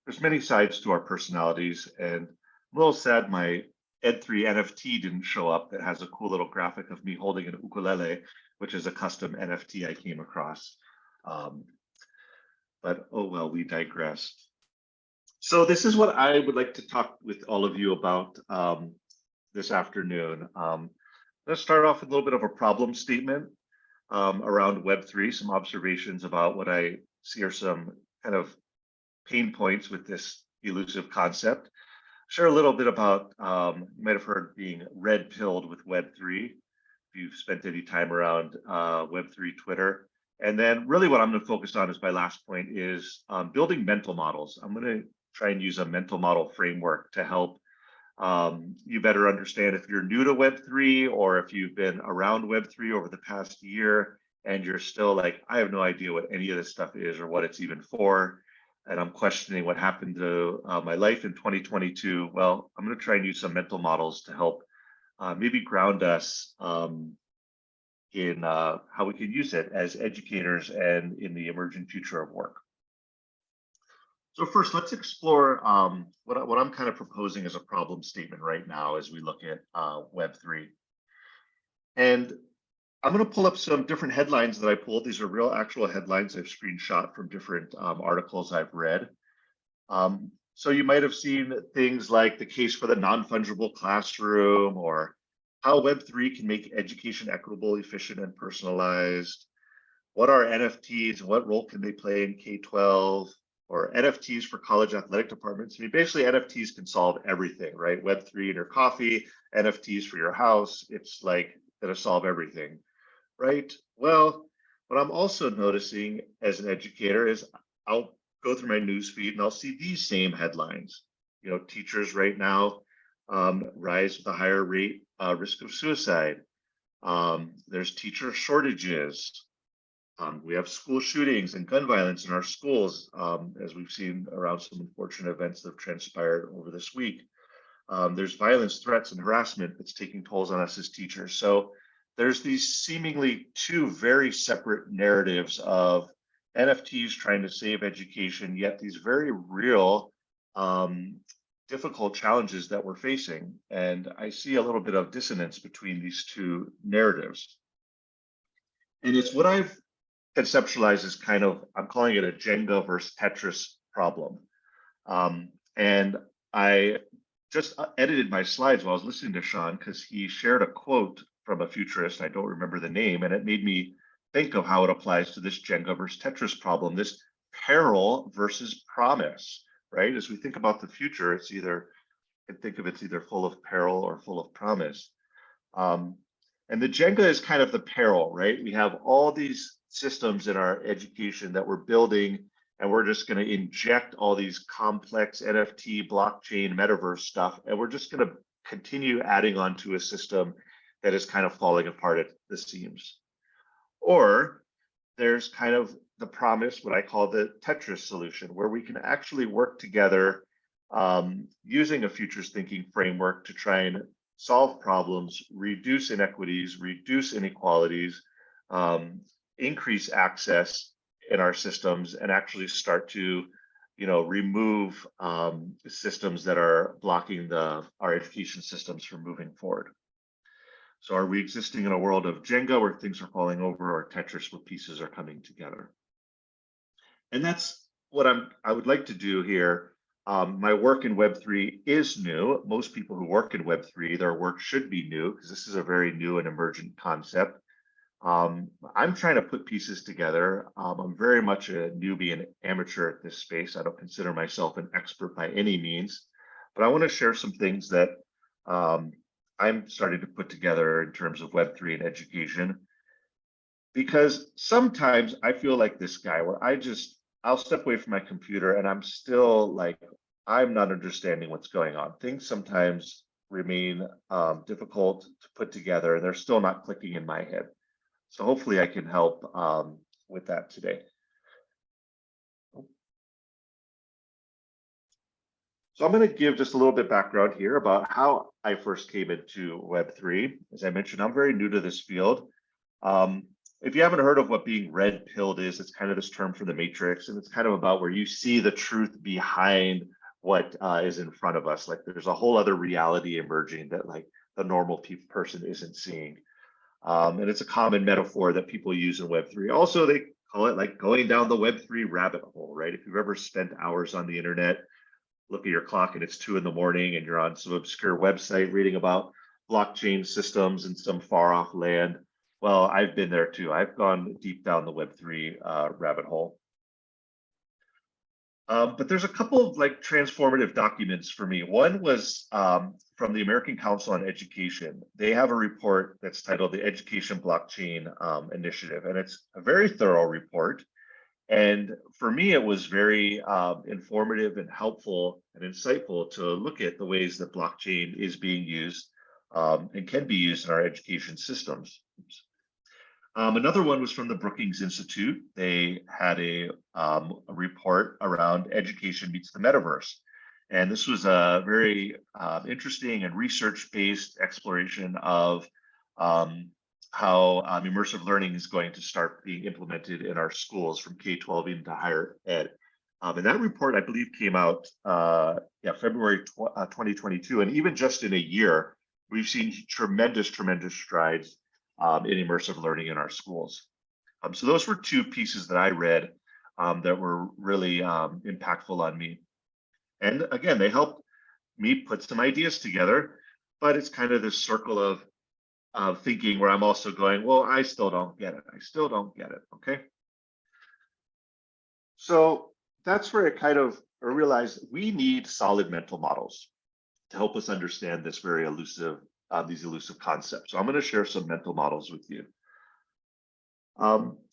there's many sides to our personalities. And I'm a little sad my Ed3 NFT didn't show up that has a cool little graphic of me holding an ukulele, which is a custom NFT I came across. But oh well, we digress. So this is what I would like to talk with all of you about this afternoon. Let's start off with a little bit of a problem statement around Web3, some observations about what I see are some kind of pain points with this elusive concept. Share a little bit about, you might have heard being red-pilled with Web3, if you've spent any time around Web3 Twitter. And then really what I'm going to focus on is my last point is building mental models. I'm going to try and use a mental model framework to help you better understand if you're new to Web3 or if you've been around Web3 over the past year and you're still like, I have no idea what any of this stuff is or what it's even for. and I'm questioning what happened to my life in 2022, well, I'm going to try and use some mental models to help maybe ground us in how we can use it as educators and in the emerging future of work. So first, let's explore what I'm kind of proposing as a problem statement right now as we look at Web3. And I'm going to pull up some different headlines that I pulled. These are real actual headlines I've screenshot from different articles I've read. So you might have seen things like the case for the non-fungible classroom, or how Web3 can make education equitable, efficient, and personalized. What are NFTs and what role can they play in K-12? Or NFTs for college athletic departments. I mean, basically NFTs can solve everything, right? Web3 in your coffee, NFTs for your house. It's like gonna solve everything, right? Well, what I'm also noticing as an educator is I'll go through my news feed and I'll see these same headlines. You know, teachers right now rise with a higher rate risk of suicide. There's teacher shortages. We have school shootings and gun violence in our schools, as we've seen around some unfortunate events that have transpired over this week. There's violence, threats, and harassment that's taking tolls on us as teachers. So there's these seemingly two very separate narratives of NFTs trying to save education, yet these very real, difficult challenges that we're facing. And I see a little bit of dissonance between these two narratives. And it's what I've conceptualized as kind of, I'm calling it a Jenga versus Tetris problem. And I just edited my slides while I was listening to Sean because he shared a quote from a futurist. I don't remember the name, and it made me think of how it applies to this Jenga versus Tetris problem, this peril versus promise, right? As we think about the future, it's either, I think of it's either full of peril or full of promise. And the Jenga is kind of the peril, right? We have all these systems in our education that we're building, and we're just going to inject all these complex NFT, blockchain, metaverse stuff, and we're just going to continue adding on to a system that is kind of falling apart at the seams. Or there's kind of the promise, what I call the Tetris solution, where we can actually work together using a futures thinking framework to try and solve problems, reduce inequities, reduce inequalities, increase access in our systems, and actually start to, remove systems that are blocking our education systems from moving forward. So are we existing in a world of Jenga where things are falling over, or Tetris where pieces are coming together? And that's what I would like to do here. My work in Web3 is new. Most people who work in Web3, their work should be new because this is a very new and emergent concept. I'm trying to put pieces together. I'm very much a newbie and amateur at this space. I don't consider myself an expert by any means, but I want to share some things that I'm starting to put together in terms of Web3 and education. Because sometimes I feel like this guy where I'll step away from my computer and I'm still like, I'm not understanding what's going on. Things sometimes remain difficult to put together and they're still not clicking in my head. So hopefully I can help with that today. So I'm going to give just a little bit background here about how I first came into Web3. As I mentioned, I'm very new to this field. If you haven't heard of what being red pilled is, it's kind of this term from the Matrix, and it's kind of about where you see the truth behind what is in front of us. Like there's a whole other reality emerging that like the normal person isn't seeing. And it's a common metaphor that people use in Web3. Also, they call it like going down the Web3 rabbit hole, right? If you've ever spent hours on the internet, look at your clock and it's 2 in the morning and you're on some obscure website reading about blockchain systems in some far off land. Well, I've been there too. I've gone deep down the Web3 rabbit hole. But there's a couple of like transformative documents for me. One was from the American Council on Education. They have a report that's titled the Education Blockchain Initiative, and it's a very thorough report. And for me, it was very informative and helpful and insightful to look at the ways that blockchain is being used and can be used in our education systems. Another one was from the Brookings Institute. They had a report around education meets the metaverse. And this was a very interesting and research-based exploration of how immersive learning is going to start being implemented in our schools from K-12 into higher ed. And that report, I believe, came out February 2022. And even just in a year, we've seen tremendous strides in immersive learning in our schools. So those were two pieces that I read that were really impactful on me. And again, they helped me put some ideas together, but it's kind of this circle of thinking where I'm also going, well, I still don't get it. I still don't get it, okay? So that's where I realized we need solid mental models to help us understand this very elusive, these elusive concepts. So I'm going to share some mental models with you.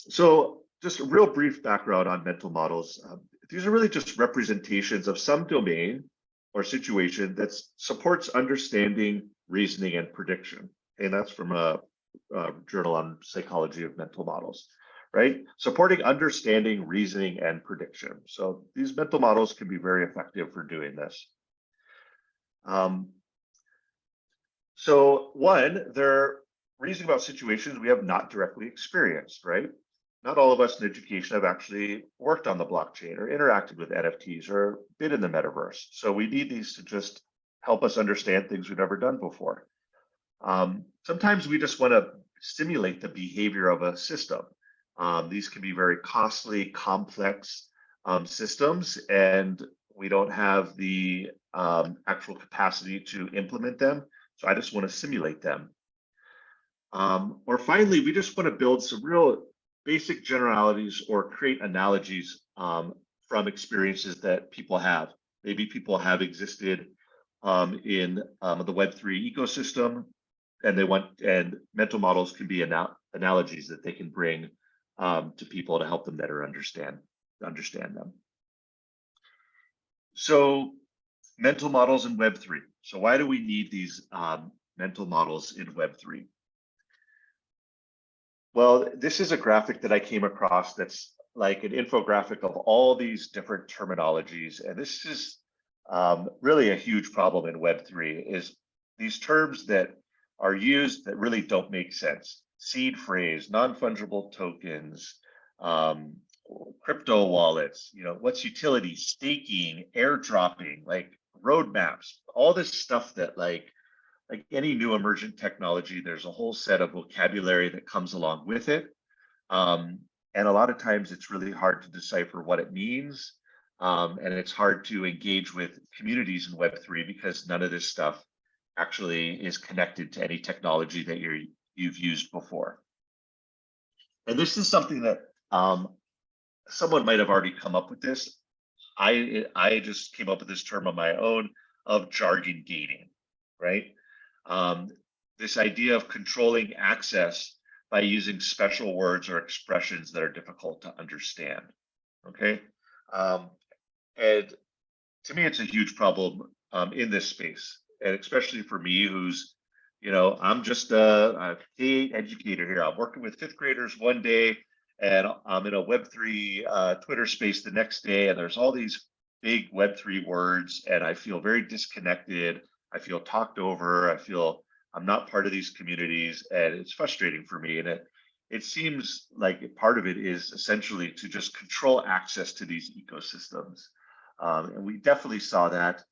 So just a real brief background on mental models. These are really just representations of some domain or situation that supports understanding, reasoning, and prediction. And that's from a journal on psychology of mental models, right? Supporting understanding, reasoning, and prediction. So these mental models can be very effective for doing this. So one, they're reasoning about situations we have not directly experienced, right? Not all of us in education have actually worked on the blockchain or interacted with NFTs or been in the metaverse. So we need these to just help us understand things we've never done before. Sometimes we just want to simulate the behavior of a system. These can be very costly, complex systems, and we don't have the actual capacity to implement them. So I just want to simulate them. Or finally, we just want to build some real basic generalities or create analogies from experiences that people have. Maybe people have existed in the Web3 ecosystem, and mental models can be analogies that they can bring to people to help them better understand them. So mental models in Web3. So why do we need these mental models in Web3? Well, this is a graphic that I came across that's like an infographic of all these different terminologies. And this is really a huge problem in Web3 is these terms that are used that really don't make sense. Seed phrase, non-fungible tokens, crypto wallets, what's utility, staking, airdropping, like roadmaps, all this stuff that like any new emergent technology, there's a whole set of vocabulary that comes along with it. And a lot of times it's really hard to decipher what it means. And it's hard to engage with communities in Web3 because none of this stuff actually is connected to any technology that you've used before. And this is something that someone might have already come up with this. I just came up with this term on my own of jargon gating, right? This idea of controlling access by using special words or expressions that are difficult to understand, okay? And to me, it's a huge problem in this space, and especially for me, who's, I'm just a K-8 educator here. I'm working with fifth graders one day, and I'm in a Web3 Twitter space the next day, and there's all these big Web3 words, and I feel very disconnected. I feel talked over. I feel I'm not part of these communities, and it's frustrating for me. And it seems like part of it is essentially to just control access to these ecosystems. And we definitely saw that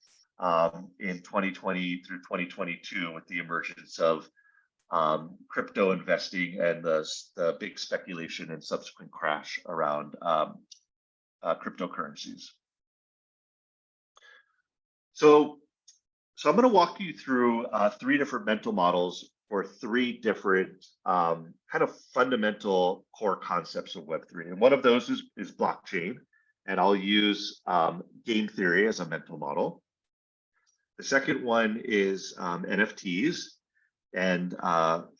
in 2020 through 2022 with the emergence of crypto investing and the big speculation and subsequent crash around cryptocurrencies. So I'm going to walk you through 3 different mental models for 3 different kind of fundamental core concepts of Web3. And one of those is blockchain, and I'll use game theory as a mental model. The second one is NFTs, and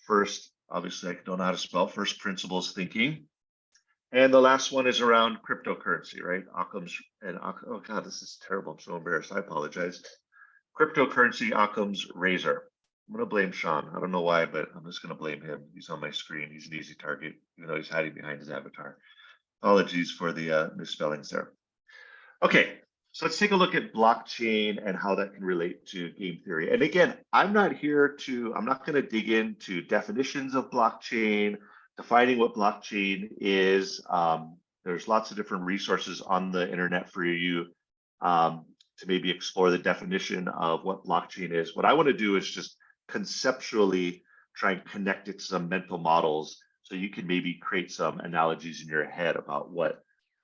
first, obviously, I don't know how to spell, first principles thinking. And the last one is around cryptocurrency, right? Occam's, oh God, this is terrible. I'm so embarrassed. I apologize. Cryptocurrency, Occam's razor. I'm going to blame Sean. I don't know why, but I'm just going to blame him. He's on my screen. He's an easy target, even though he's hiding behind his avatar. Apologies for the misspellings there. Okay, so let's take a look at blockchain and how that can relate to game theory. And again, I'm not going to dig into definitions of blockchain, defining what blockchain is. There's lots of different resources on the internet for you to maybe explore the definition of what blockchain is. What I want to do is just conceptually try and connect it to some mental models so you can maybe create some analogies in your head about what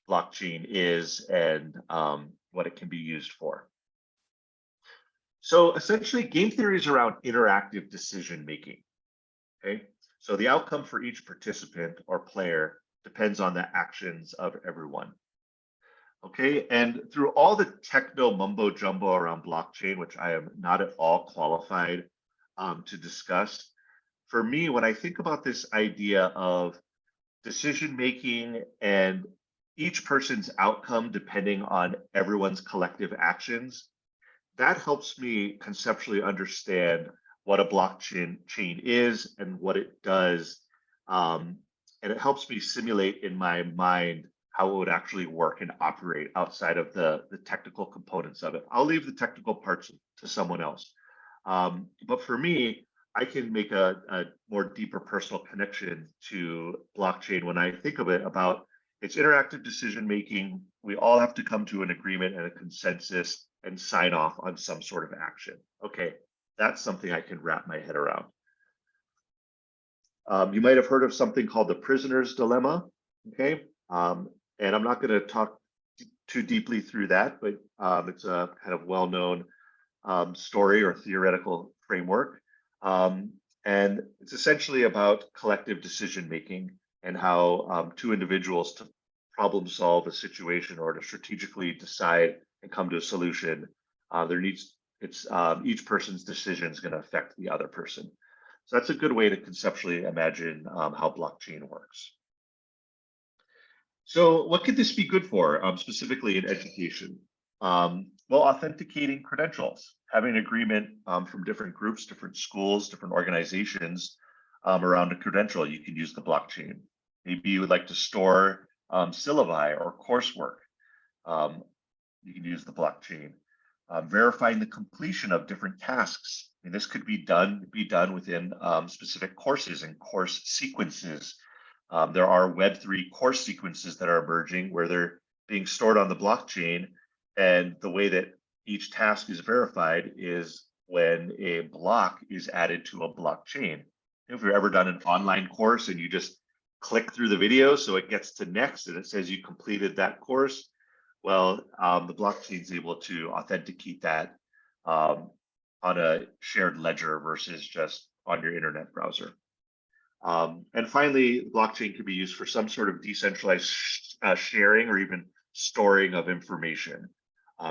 blockchain is and what it can be used for. So essentially, game theory is around interactive decision making. Okay, so the outcome for each participant or player depends on the actions of everyone. Okay, and through all the techno mumbo jumbo around blockchain, which I am not at all qualified to discuss, for me, when I think about this idea of decision making and each person's outcome depending on everyone's collective actions, that helps me conceptually understand what a blockchain is and what it does. And it helps me simulate in my mind how it would actually work and operate outside of the technical components of it. I'll leave the technical parts to someone else. But for me, I can make a more deeper personal connection to blockchain when I think of it about its interactive decision making. We all have to come to an agreement and a consensus and sign off on some sort of action. Okay, that's something I can wrap my head around. You might have heard of something called the prisoner's dilemma. Okay, and I'm not going to talk too deeply through that, but it's a kind of well-known story or theoretical framework. And it's essentially about collective decision making and how two individuals to problem solve a situation or to strategically decide and come to a solution, each person's decision is going to affect the other person. So that's a good way to conceptually imagine how blockchain works. So what could this be good for, specifically in education? Well, authenticating credentials, having an agreement from different groups, different schools, different organizations around a credential. You can use the blockchain. Maybe you would like to store syllabi or coursework. You can use the blockchain. Verifying the completion of different tasks. And this could be done within specific courses and course sequences. There are Web3 course sequences that are emerging where they're being stored on the blockchain. And the way that each task is verified is when a block is added to a blockchain. If you've ever done an online course and you just click through the video so it gets to next and it says you completed that course, well, the blockchain is able to authenticate that on a shared ledger versus just on your internet browser. And finally, blockchain can be used for some sort of decentralized sharing or even storing of information.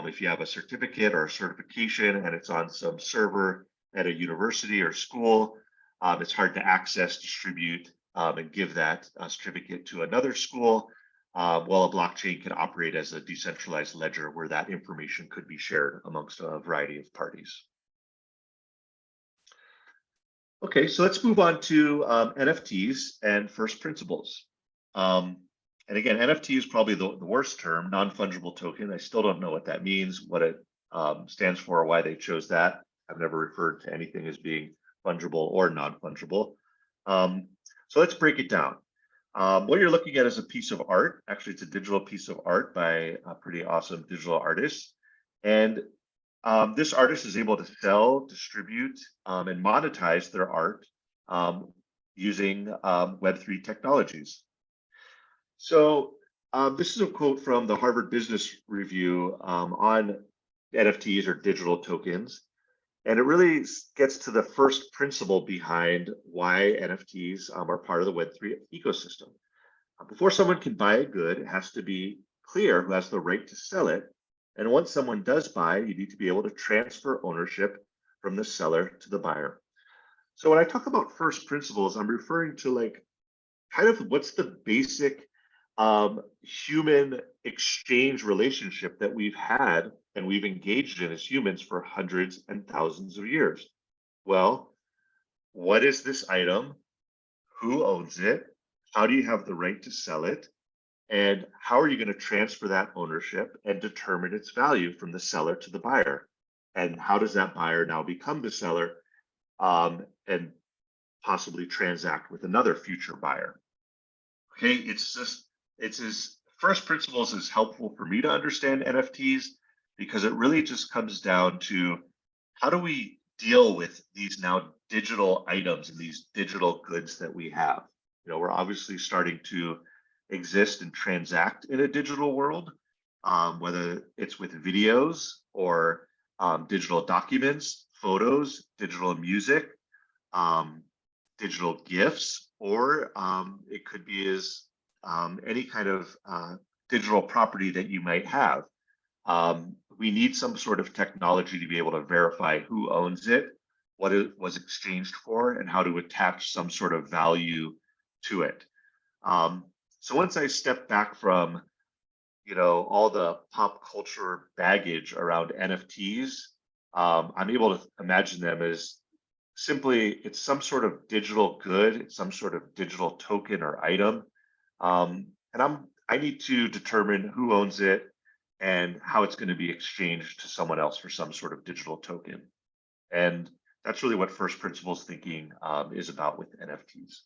If you have a certificate or a certification and it's on some server at a university or school, it's hard to access, distribute, and give that certificate to another school. Well, a blockchain can operate as a decentralized ledger where that information could be shared amongst a variety of parties. Okay, so let's move on to NFTs and first principles. And again, NFT is probably the worst term, non-fungible token. I still don't know what that means, what it stands for, or why they chose that. I've never referred to anything as being fungible or non-fungible. So let's break it down. What you're looking at is a piece of art. Actually, it's a digital piece of art by a pretty awesome digital artist. And this artist is able to sell, distribute, and monetize their art using Web3 technologies. So this is a quote from the Harvard Business Review on NFTs or digital tokens. And it really gets to the first principle behind why NFTs are part of the Web3 ecosystem. Before someone can buy a good, it has to be clear who has the right to sell it. And once someone does buy, you need to be able to transfer ownership from the seller to the buyer. So when I talk about first principles, I'm referring to like kind of what's the basic human exchange relationship that we've had and we've engaged in as humans for hundreds and thousands of years. Well, what is this item? Who owns it? How do you have the right to sell it? And how are you going to transfer that ownership and determine its value from the seller to the buyer? And how does that buyer now become the seller and possibly transact with another future buyer? Okay, it's as first principles is helpful for me to understand NFTs because it really just comes down to how do we deal with these now digital items and these digital goods that we have. You know, we're obviously starting to exist and transact in a digital world, whether it's with videos or digital documents, photos, digital music, digital gifts, or it could be as any kind of digital property that you might have. We need some sort of technology to be able to verify who owns it, what it was exchanged for, and how to attach some sort of value to it. So once I step back from, you know, all the pop culture baggage around NFTs, I'm able to imagine them as simply it's some sort of digital good, it's some sort of digital token or item, and I need to determine who owns it and how it's going to be exchanged to someone else for some sort of digital token. And that's really what first principles thinking is about with NFTs.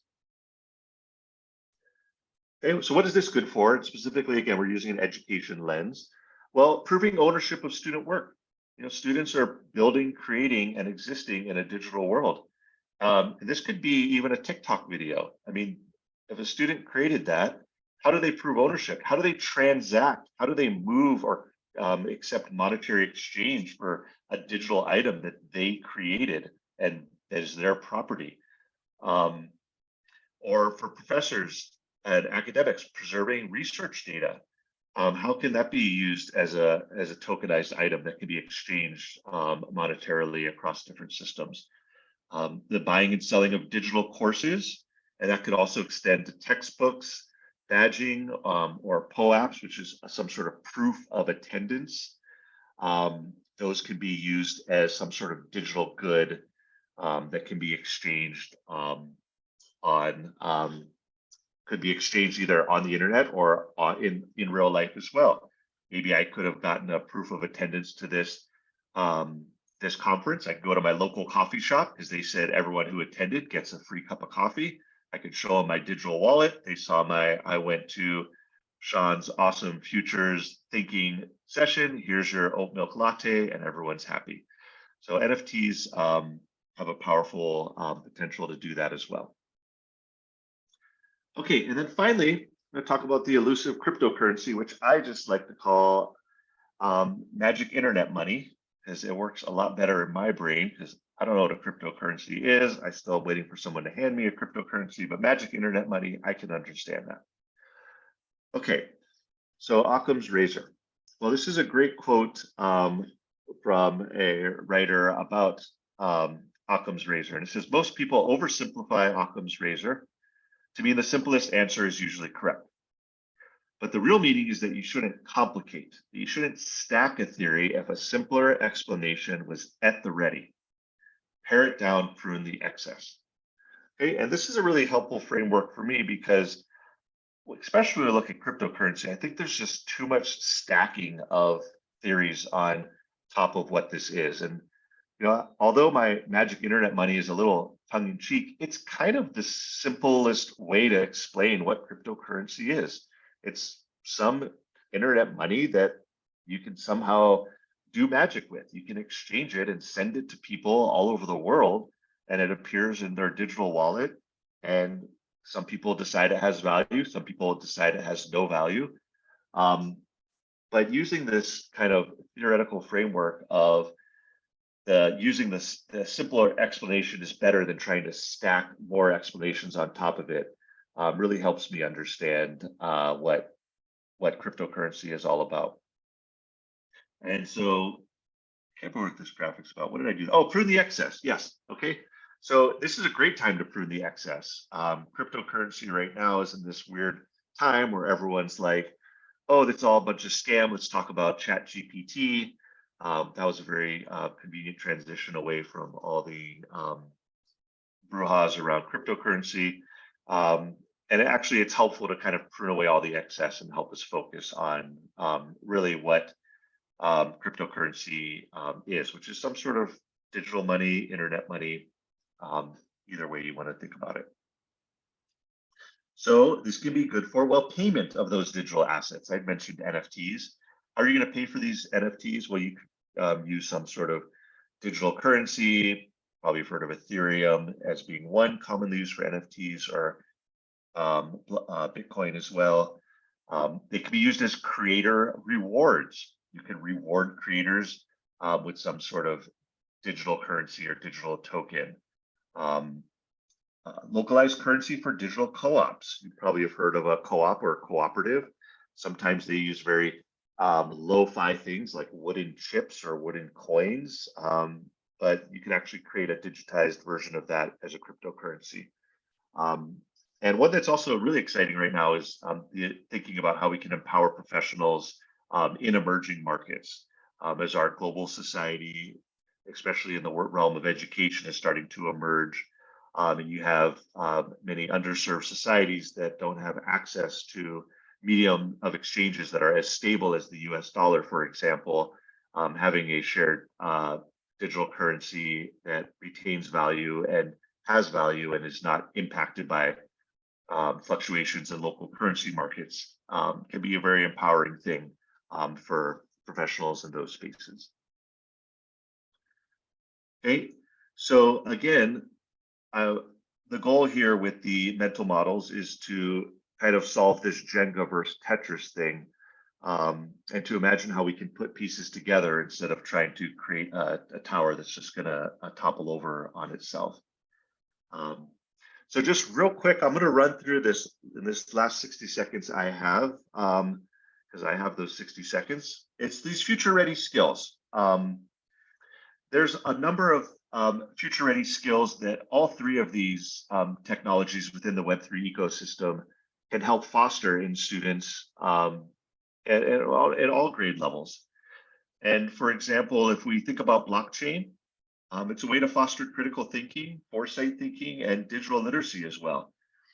Okay, so what is this good for? And specifically, again, we're using an education lens. Well, proving ownership of student work. You know, students are building, creating, and existing in a digital world. This could be even a TikTok video. I mean, if a student created that, how do they prove ownership? How do they transact? How do they move or accept monetary exchange for a digital item that they created and that is their property? Or for professors and academics preserving research data, how can that be used as a tokenized item that can be exchanged monetarily across different systems? The buying and selling of digital courses, and that could also extend to textbooks, badging, or POAPs, which is some sort of proof of attendance. Those can be used as some sort of digital good that can be exchanged could be exchanged either on the internet or in real life as well. Maybe I could have gotten a proof of attendance to this this conference. I could go to my local coffee shop because they said everyone who attended gets a free cup of coffee. I could show them my digital wallet. They saw I went to Sean's awesome futures thinking session. Here's your oat milk latte, and everyone's happy. So NFTs have a powerful potential to do that as well. Okay, and then finally, I'm going to talk about the elusive cryptocurrency, which I just like to call magic internet money, because it works a lot better in my brain, because I don't know what a cryptocurrency is. I still waiting for someone to hand me a cryptocurrency, but magic internet money, I can understand that. Okay, so Occam's razor. Well, this is a great quote from a writer about Occam's razor, and it says, most people oversimplify Occam's razor to mean the simplest answer is usually correct. But the real meaning is that you shouldn't complicate. You shouldn't stack a theory if a simpler explanation was at the ready. Pare it down, prune the excess. Okay, and this is a really helpful framework for me because, especially when we look at cryptocurrency, I think there's just too much stacking of theories on top of what this is. And you know, although my magic internet money is a little tongue-in-cheek, it's kind of the simplest way to explain what cryptocurrency is. It's some internet money that you can somehow do magic with. You can exchange it and send it to people all over the world, and it appears in their digital wallet. And some people decide it has value, some people decide it has no value. But using this kind of theoretical framework of using the simpler explanation is better than trying to stack more explanations on top of it, really helps me understand what cryptocurrency is all about. And so, I can't remember what this graphic's about. What did I do? Oh, prune the excess. Yes. Okay. So this is a great time to prune the excess. Cryptocurrency right now is in this weird time where everyone's like, oh, that's all a bunch of scam. Let's talk about ChatGPT. That was a very convenient transition away from all the brouhahas around cryptocurrency. And actually, it's helpful to kind of prune away all the excess and help us focus on really what cryptocurrency is, which is some sort of digital money, internet money, either way you want to think about it. So this can be good for, well, payment of those digital assets. I mentioned NFTs. How are you going to pay for these NFTs? Well, you could use some sort of digital currency. Probably you've heard of Ethereum as being one commonly used for NFTs, or Bitcoin as well. They can be used as creator rewards. You can reward creators with some sort of digital currency or digital token. Localized currency for digital co-ops. You probably have heard of a co-op or a cooperative. Sometimes they use very lo-fi things like wooden chips or wooden coins, but you can actually create a digitized version of that as a cryptocurrency. And one that's also really exciting right now is thinking about how we can empower professionals in emerging markets as our global society, especially in the realm of education, is starting to emerge. And you have many underserved societies that don't have access to medium of exchanges that are as stable as the US dollar, for example. Having a shared digital currency that retains value and has value and is not impacted by fluctuations in local currency markets can be a very empowering thing for professionals in those spaces. Okay, so again, the goal here with the mental models is to kind of solve this Jenga versus Tetris thing, and to imagine how we can put pieces together instead of trying to create a tower that's just going to topple over on itself. So just real quick, I'm going to run through this in this last 60 seconds I have, because I have those 60 seconds. It's these future-ready skills. There's a number of future-ready skills that all three of these technologies within the Web3 ecosystem can help foster in students at all grade levels. And for example, if we think about blockchain, it's a way to foster critical thinking, foresight thinking, and digital literacy as well.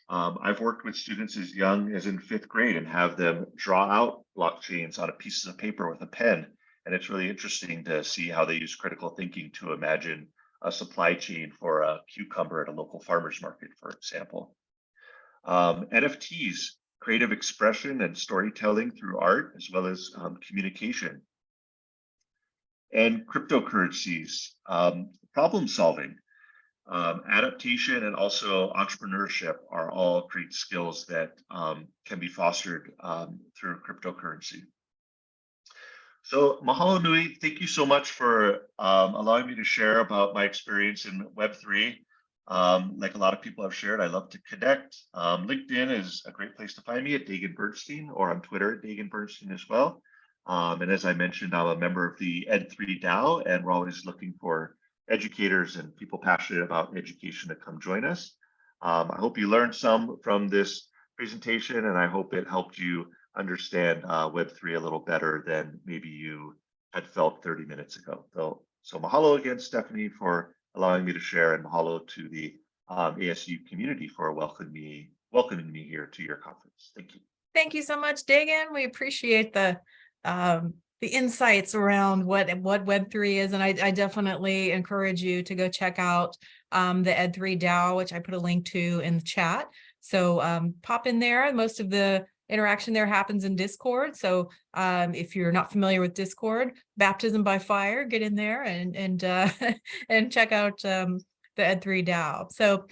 I've worked with students as young as in 5th grade and have them draw out blockchains on a piece of paper with a pen. And it's really interesting to see how they use critical thinking to imagine a supply chain for a cucumber at a local farmer's market, for example. NFTs, creative expression and storytelling through art, as well as communication. And cryptocurrencies, problem solving, adaptation, and also entrepreneurship are all great skills that can be fostered through cryptocurrency. So mahalo nui, thank you so much for allowing me to share about my experience in Web3. Like a lot of people have shared, I love to connect. LinkedIn is a great place to find me at Dagan Bernstein, or on Twitter at Dagan Bernstein as well. And as I mentioned, I'm a member of the Ed3 DAO, and we're always looking for educators and people passionate about education to come join us. I hope you learned some from this presentation, and I hope it helped you understand Web3 a little better than maybe you had felt 30 minutes ago. So mahalo again, Stephanie, for allowing me to share, and mahalo to the ASU community for welcoming me here to your conference. Thank you. Thank you so much, Dagan. We appreciate the insights around what Web3 is, and I definitely encourage you to go check out the Ed3 DAO, which I put a link to in the chat. So pop in there. Most of the interaction there happens in Discord. So if you're not familiar with Discord, Baptism by Fire, get in there and and check out the Ed3 DAO. So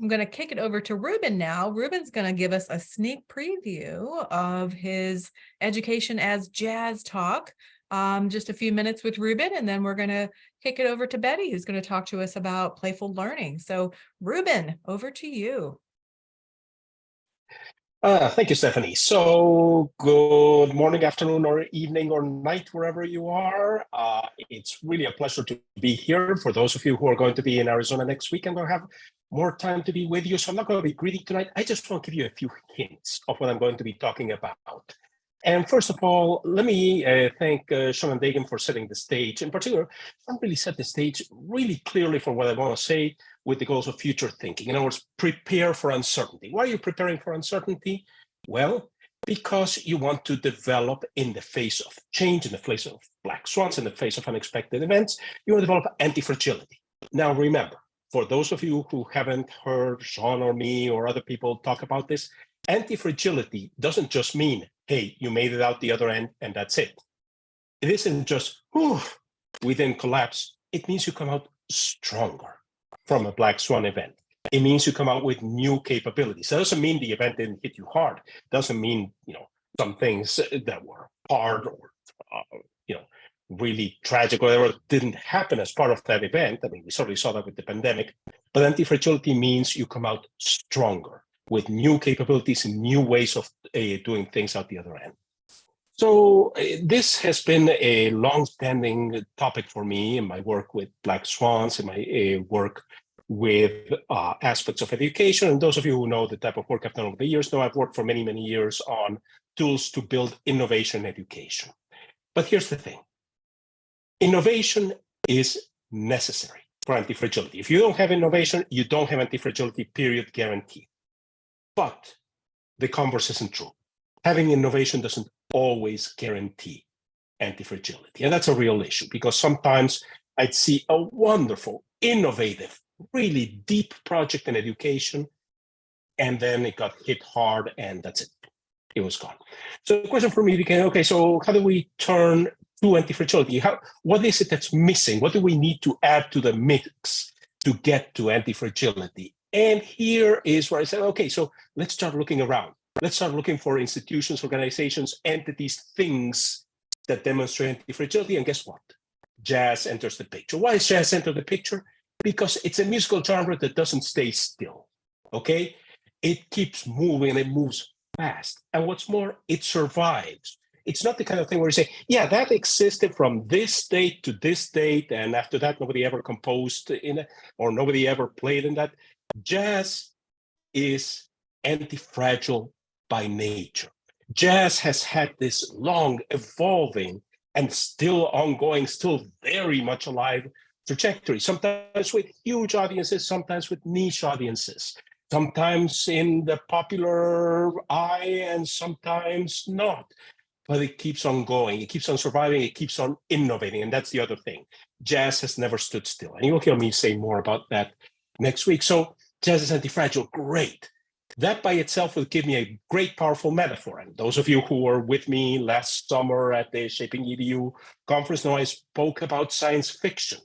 I'm going to kick it over to Ruben now. Ruben's going to give us a sneak preview of his Education as Jazz talk. Just a few minutes with Ruben, and then we're going to kick it over to Betty, who's going to talk to us about playful learning. So Ruben, over to you. Thank you, Stephanie. So good morning, afternoon, or evening, or night, wherever you are. It's really a pleasure to be here. For those of you who are going to be in Arizona next week, I'm going to have more time to be with you. So I'm not going to be greedy tonight. I just want to give you a few hints of what I'm going to be talking about. And first of all, let me thank Sean and Dagan for setting the stage. In particular, Sean really set the stage really clearly for what I want to say, with the goals of future thinking. In other words, prepare for uncertainty. Why are you preparing for uncertainty? Well, because you want to develop in the face of change, in the face of black swans, in the face of unexpected events, you want to develop anti-fragility. Now, remember, for those of you who haven't heard Sean or me or other people talk about this, anti-fragility doesn't just mean, hey, you made it out the other end and that's it. It isn't just, whew, we then collapse. It means you come out stronger from a black swan event. It means you come out with new capabilities. That doesn't mean the event didn't hit you hard. It doesn't mean, some things that were hard or, really tragic or whatever didn't happen as part of that event. I mean, we certainly saw that with the pandemic. But anti-fragility means you come out stronger with new capabilities and new ways of doing things out the other end. So this has been a long-standing topic for me in my work with black swans, in my work with aspects of education. And those of you who know the type of work I've done over the years know I've worked for many, many years on tools to build innovation in education. But here's the thing. Innovation is necessary for anti-fragility. If you don't have innovation, you don't have anti-fragility, period, guaranteed. But the converse isn't true. Having innovation doesn't always guarantee anti-fragility. And that's a real issue because sometimes I'd see a wonderful, innovative, really deep project in education, and then it got hit hard and that's it. It was gone. So the question for me became, okay, so how do we turn to anti-fragility? What is it that's missing? What do we need to add to the mix to get to anti-fragility? And here is where I said, okay, so let's start looking around. Let's start looking for institutions, organizations, entities, things that demonstrate anti-fragility. And guess what? Jazz enters the picture. Why does jazz enter the picture? Because it's a musical genre that doesn't stay still, okay? It keeps moving and it moves fast. And what's more, it survives. It's not the kind of thing where you say, yeah, that existed from this date to this date, and after that, nobody ever composed in it, or nobody ever played in that. Jazz is anti-fragile by nature. Jazz has had this long, evolving, and still ongoing, still very much alive trajectory, sometimes with huge audiences, sometimes with niche audiences, sometimes in the popular eye and sometimes not. But it keeps on going, it keeps on surviving, it keeps on innovating. And that's the other thing. Jazz has never stood still. And you'll hear me say more about that next week. So jazz is anti-fragile, great. That by itself will give me a great, powerful metaphor. And those of you who were with me last summer at the ShapingEDU conference know I spoke about science fiction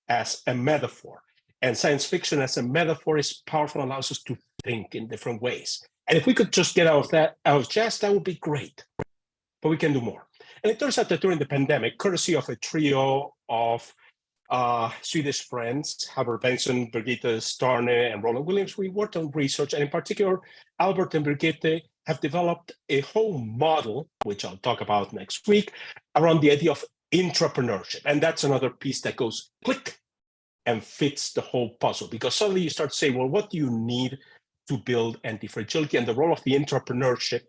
as a metaphor. And science fiction as a metaphor is powerful, allows us to think in different ways. And if we could just get out of jazz, that would be great. But we can do more. And it turns out that during the pandemic, courtesy of a trio of Swedish friends, Benson, Birgitte Starne, and Roland Williams, we worked on research. And in particular, Albert and Birgitte have developed a whole model, which I'll talk about next week, around the idea of intrapreneurship. And that's another piece that goes click and fits the whole puzzle. Because suddenly you start to say, well, what do you need to build anti-fragility? And the role of the entrepreneurship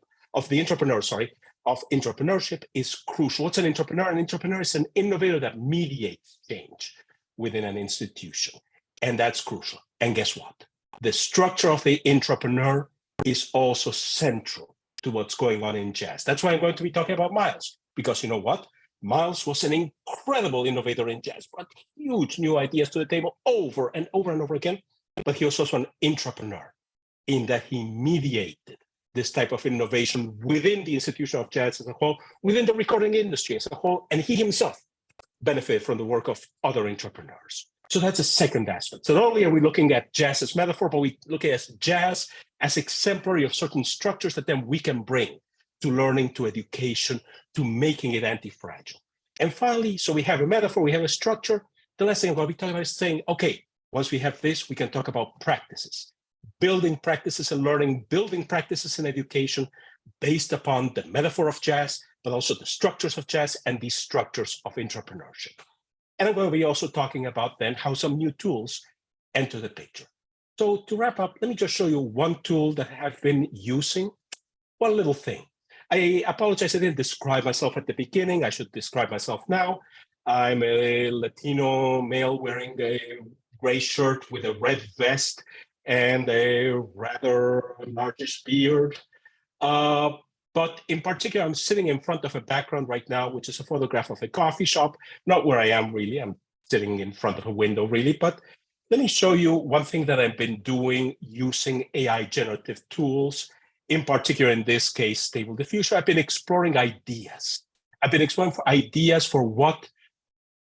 is crucial. What's an entrepreneur? An entrepreneur is an innovator that mediates change within an institution. And that's crucial. And guess what? The structure of the entrepreneur is also central to what's going on in jazz. That's why I'm going to be talking about Miles, because you know what? Miles was an incredible innovator in jazz, brought huge new ideas to the table over and over and over again. But he was also an entrepreneur in that he mediated this type of innovation within the institution of jazz as a whole, within the recording industry as a whole, and he himself benefited from the work of other entrepreneurs. So that's a second aspect. So not only are we looking at jazz as metaphor, but we look at jazz as exemplary of certain structures that then we can bring to learning, to education, to making it anti-fragile. And finally, so we have a metaphor, we have a structure. The last thing I'm going to be talking about is saying, okay, once we have this, we can talk about practices. Building practices and learning, building practices in education based upon the metaphor of jazz, but also the structures of jazz and the structures of entrepreneurship. And I'm going to be also talking about then how some new tools enter the picture. So to wrap up, let me just show you one tool that I've been using, one little thing. I apologize, I didn't describe myself at the beginning. I should describe myself now. I'm a Latino male wearing a gray shirt with a red vest and a rather largish beard. But in particular, I'm sitting in front of a background right now, which is a photograph of a coffee shop, not where I am really. I'm sitting in front of a window really, but let me show you one thing that I've been doing using AI generative tools, in particular, in this case, Stable Diffusion. I've been exploring ideas. I've been exploring ideas for what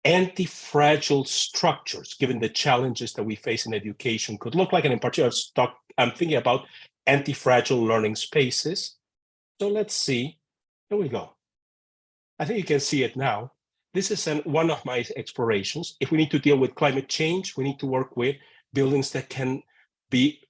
anti-fragile structures, given the challenges that we face in education, could look like. And in particular, I'm thinking about anti-fragile learning spaces. So let's see. Here we go. I think you can see it now. This is one of my explorations. If we need to deal with climate change, we need to work with buildings that can be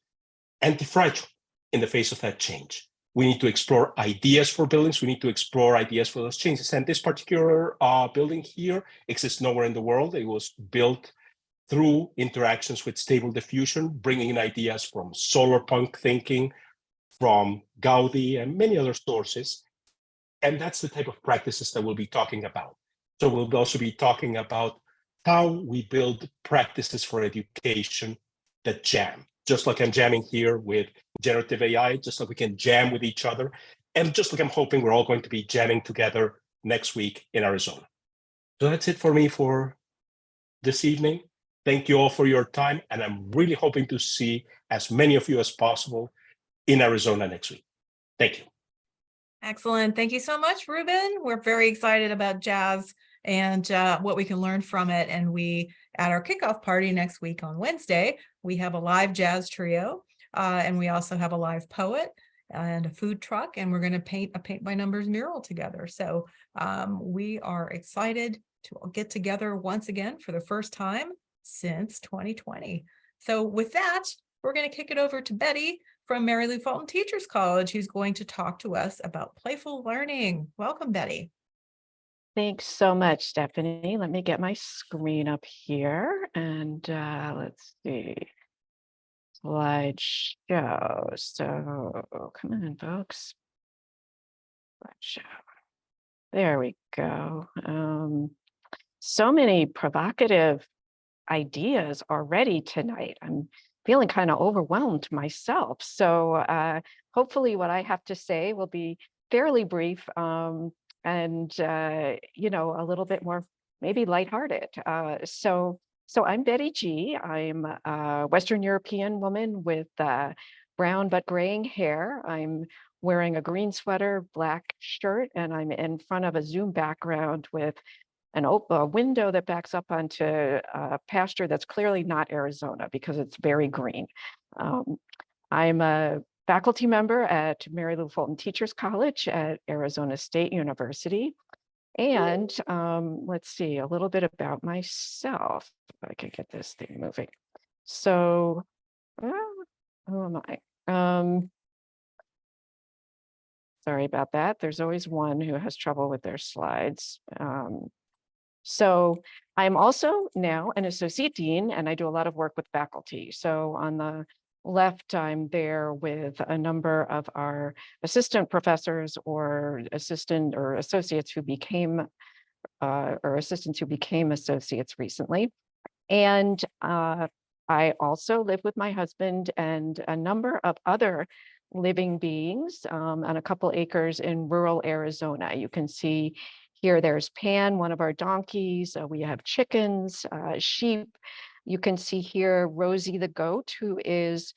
anti-fragile in the face of that change. We need to explore ideas for buildings. We need to explore ideas for those changes. And this particular building here exists nowhere in the world. It was built through interactions with Stable Diffusion, bringing in ideas from solar punk thinking, from Gaudi, and many other sources. And that's the type of practices that we'll be talking about. So we'll also be talking about how we build practices for education that jam, just like I'm jamming here with generative AI, just like we can jam with each other, and just like I'm hoping we're all going to be jamming together next week in Arizona. So that's it for me for this evening. Thank you all for your time, and I'm really hoping to see as many of you as possible in Arizona next week. Thank you. Excellent. Thank you so much, Ruben. We're very excited about jazz and what we can learn from it. And we, at our kickoff party next week on Wednesday, we have a live jazz trio. And we also have a live poet and a food truck, and we're going to paint a paint by numbers mural together. So we are excited to get together once again for the first time since 2020. So with that, we're going to kick it over to Betty from Mary Lou Fulton Teachers College, who's going to talk to us about playful learning. Welcome, Betty. Thanks so much, Stephanie. Let me get my screen up here and let's see. Slideshow. So come on, folks. Slideshow. There we go. So many provocative ideas already tonight. I'm feeling kind of overwhelmed myself. So hopefully what I have to say will be fairly brief and, you know, a little bit more maybe lighthearted. So I'm Betty G. I'm a Western European woman with brown but graying hair. I'm wearing a green sweater, black shirt, and I'm in front of a Zoom background with a window that backs up onto a pasture that's clearly not Arizona because it's very green. I'm a faculty member at Mary Lou Fulton Teachers College at Arizona State University. And let's see, a little bit about myself, if I can get this thing moving. So, who am I? Sorry about that. There's always one who has trouble with their slides. So I'm also now an associate dean, and I do a lot of work with faculty. So on the left, I'm there with a number of our assistant professors or associates who became associates recently. And I also live with my husband and a number of other living beings on a couple acres in rural Arizona. You can see here, there's Pan, one of our donkeys. We have chickens, sheep. You can see here Rosie the goat, who is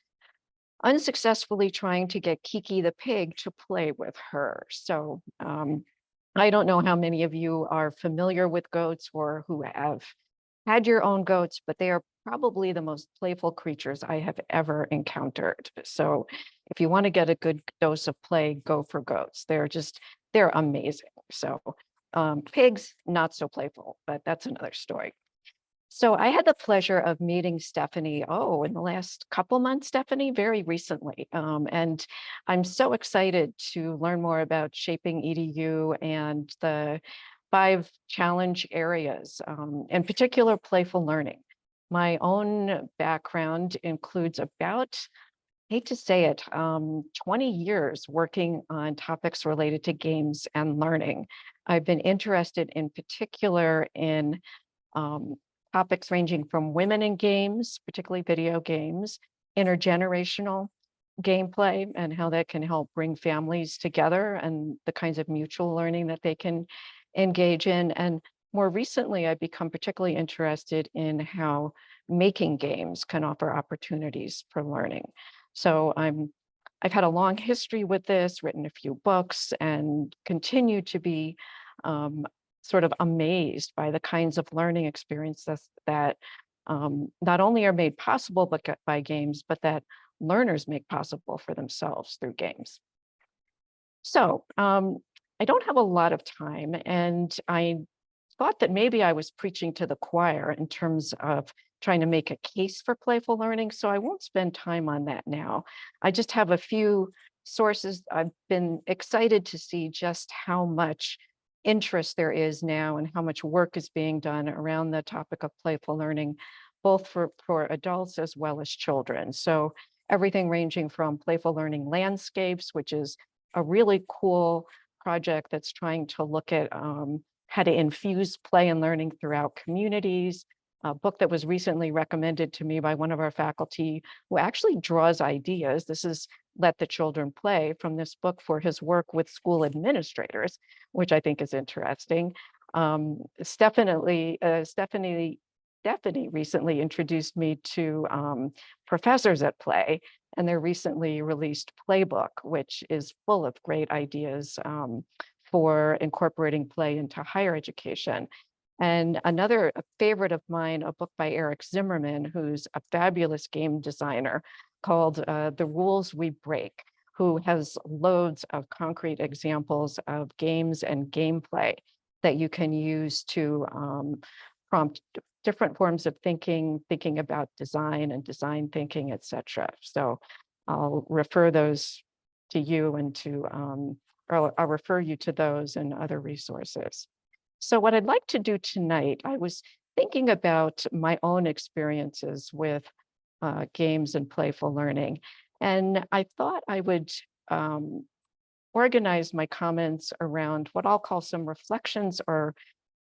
unsuccessfully trying to get Kiki the pig to play with her. So I don't know how many of you are familiar with goats or who have had your own goats, but they are probably the most playful creatures I have ever encountered. So if you want to get a good dose of play, go for goats. They're amazing. So pigs, not so playful, but that's another story. So I had the pleasure of meeting Stephanie, in the last couple months, Stephanie, very recently. And I'm so excited to learn more about ShapingEDU and the 5 challenge areas, in particular, playful learning. My own background includes about, hate to say it, 20 years working on topics related to games and learning. I've been interested in particular in topics ranging from women in games, particularly video games, intergenerational gameplay, and how that can help bring families together and the kinds of mutual learning that they can engage in. And more recently, I've become particularly interested in how making games can offer opportunities for learning. So I've had a long history with this, written a few books, and continue to be sort of amazed by the kinds of learning experiences that not only are made possible by games, but that learners make possible for themselves through games. So I don't have a lot of time, and I thought that maybe I was preaching to the choir in terms of trying to make a case for playful learning. So I won't spend time on that now. I just have a few sources. I've been excited to see just how much interest there is now and how much work is being done around the topic of playful learning, both for adults as well as children. So everything ranging from playful learning landscapes, which is a really cool project that's trying to look at how to infuse play and learning throughout communities. A book that was recently recommended to me by one of our faculty who actually draws ideas. This is Let the Children Play, from this book for his work with school administrators, which I think is interesting. Stephanie recently introduced me to Professors at Play, and their recently released playbook, which is full of great ideas for incorporating play into higher education. And another favorite of mine, a book by Eric Zimmerman, who's a fabulous game designer, called The Rules We Break, who has loads of concrete examples of games and gameplay that you can use to prompt different forms of thinking about design and design thinking, etc. So I'll refer those to you and to, or I'll refer you to those and other resources. So what I'd like to do tonight, I was thinking about my own experiences with games and playful learning. And I thought I would organize my comments around what I'll call some reflections or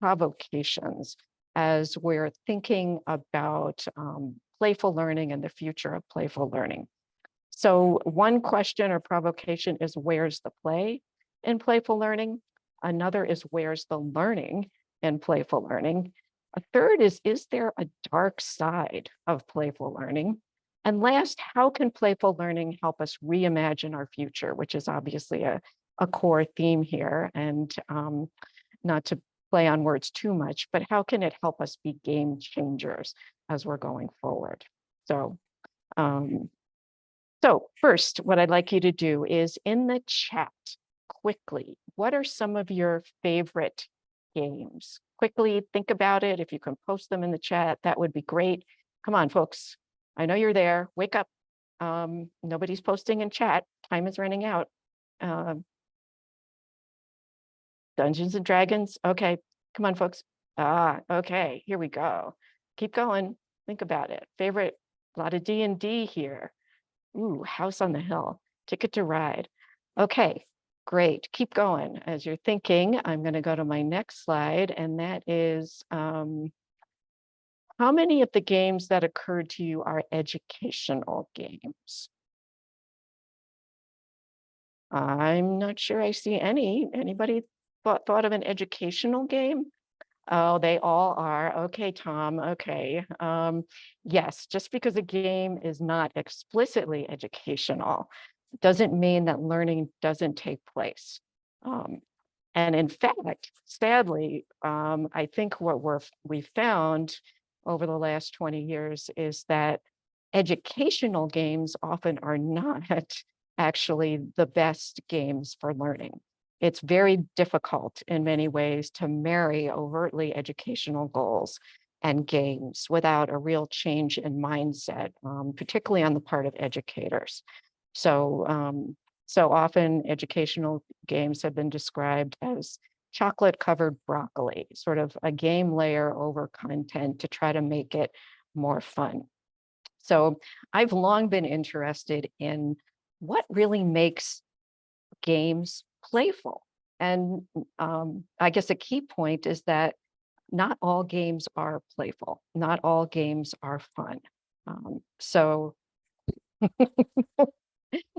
provocations as we're thinking about playful learning and the future of playful learning. So one question or provocation is, where's the play in playful learning? Another is, where's the learning in playful learning? A third is there a dark side of playful learning? And last, how can playful learning help us reimagine our future, which is obviously a core theme here, and not to play on words too much, but how can it help us be game changers as we're going forward? So, so first, what I'd like you to do is, in the chat, quickly, what are some of your favorite games? Quickly think about it. If you can post them in the chat, that would be great. Come on, folks. I know you're there. Wake up. Nobody's posting in chat. Time is running out. Dungeons and Dragons. Okay, come on, folks. Okay, here we go. Keep going. Think about it. Favorite, a lot of D&D here. Ooh, House on the Hill, Ticket to Ride. Okay, great. Keep going. As you're thinking, I'm going to go to my next slide, and that is, how many of the games that occurred to you are educational games? I'm not sure I see any. Anybody thought of an educational game? Oh, they all are. Okay, Tom. Okay. Yes, just because a game is not explicitly educational doesn't mean that learning doesn't take place. And in fact, sadly, I think what we found over the last 20 years is that educational games often are not actually the best games for learning. It's very difficult in many ways to marry overtly educational goals and games without a real change in mindset, particularly on the part of educators. So, so often educational games have been described as chocolate-covered broccoli, sort of a game layer over content to try to make it more fun. So I've long been interested in what really makes games playful. And I guess a key point is that not all games are playful. Not all games are fun. So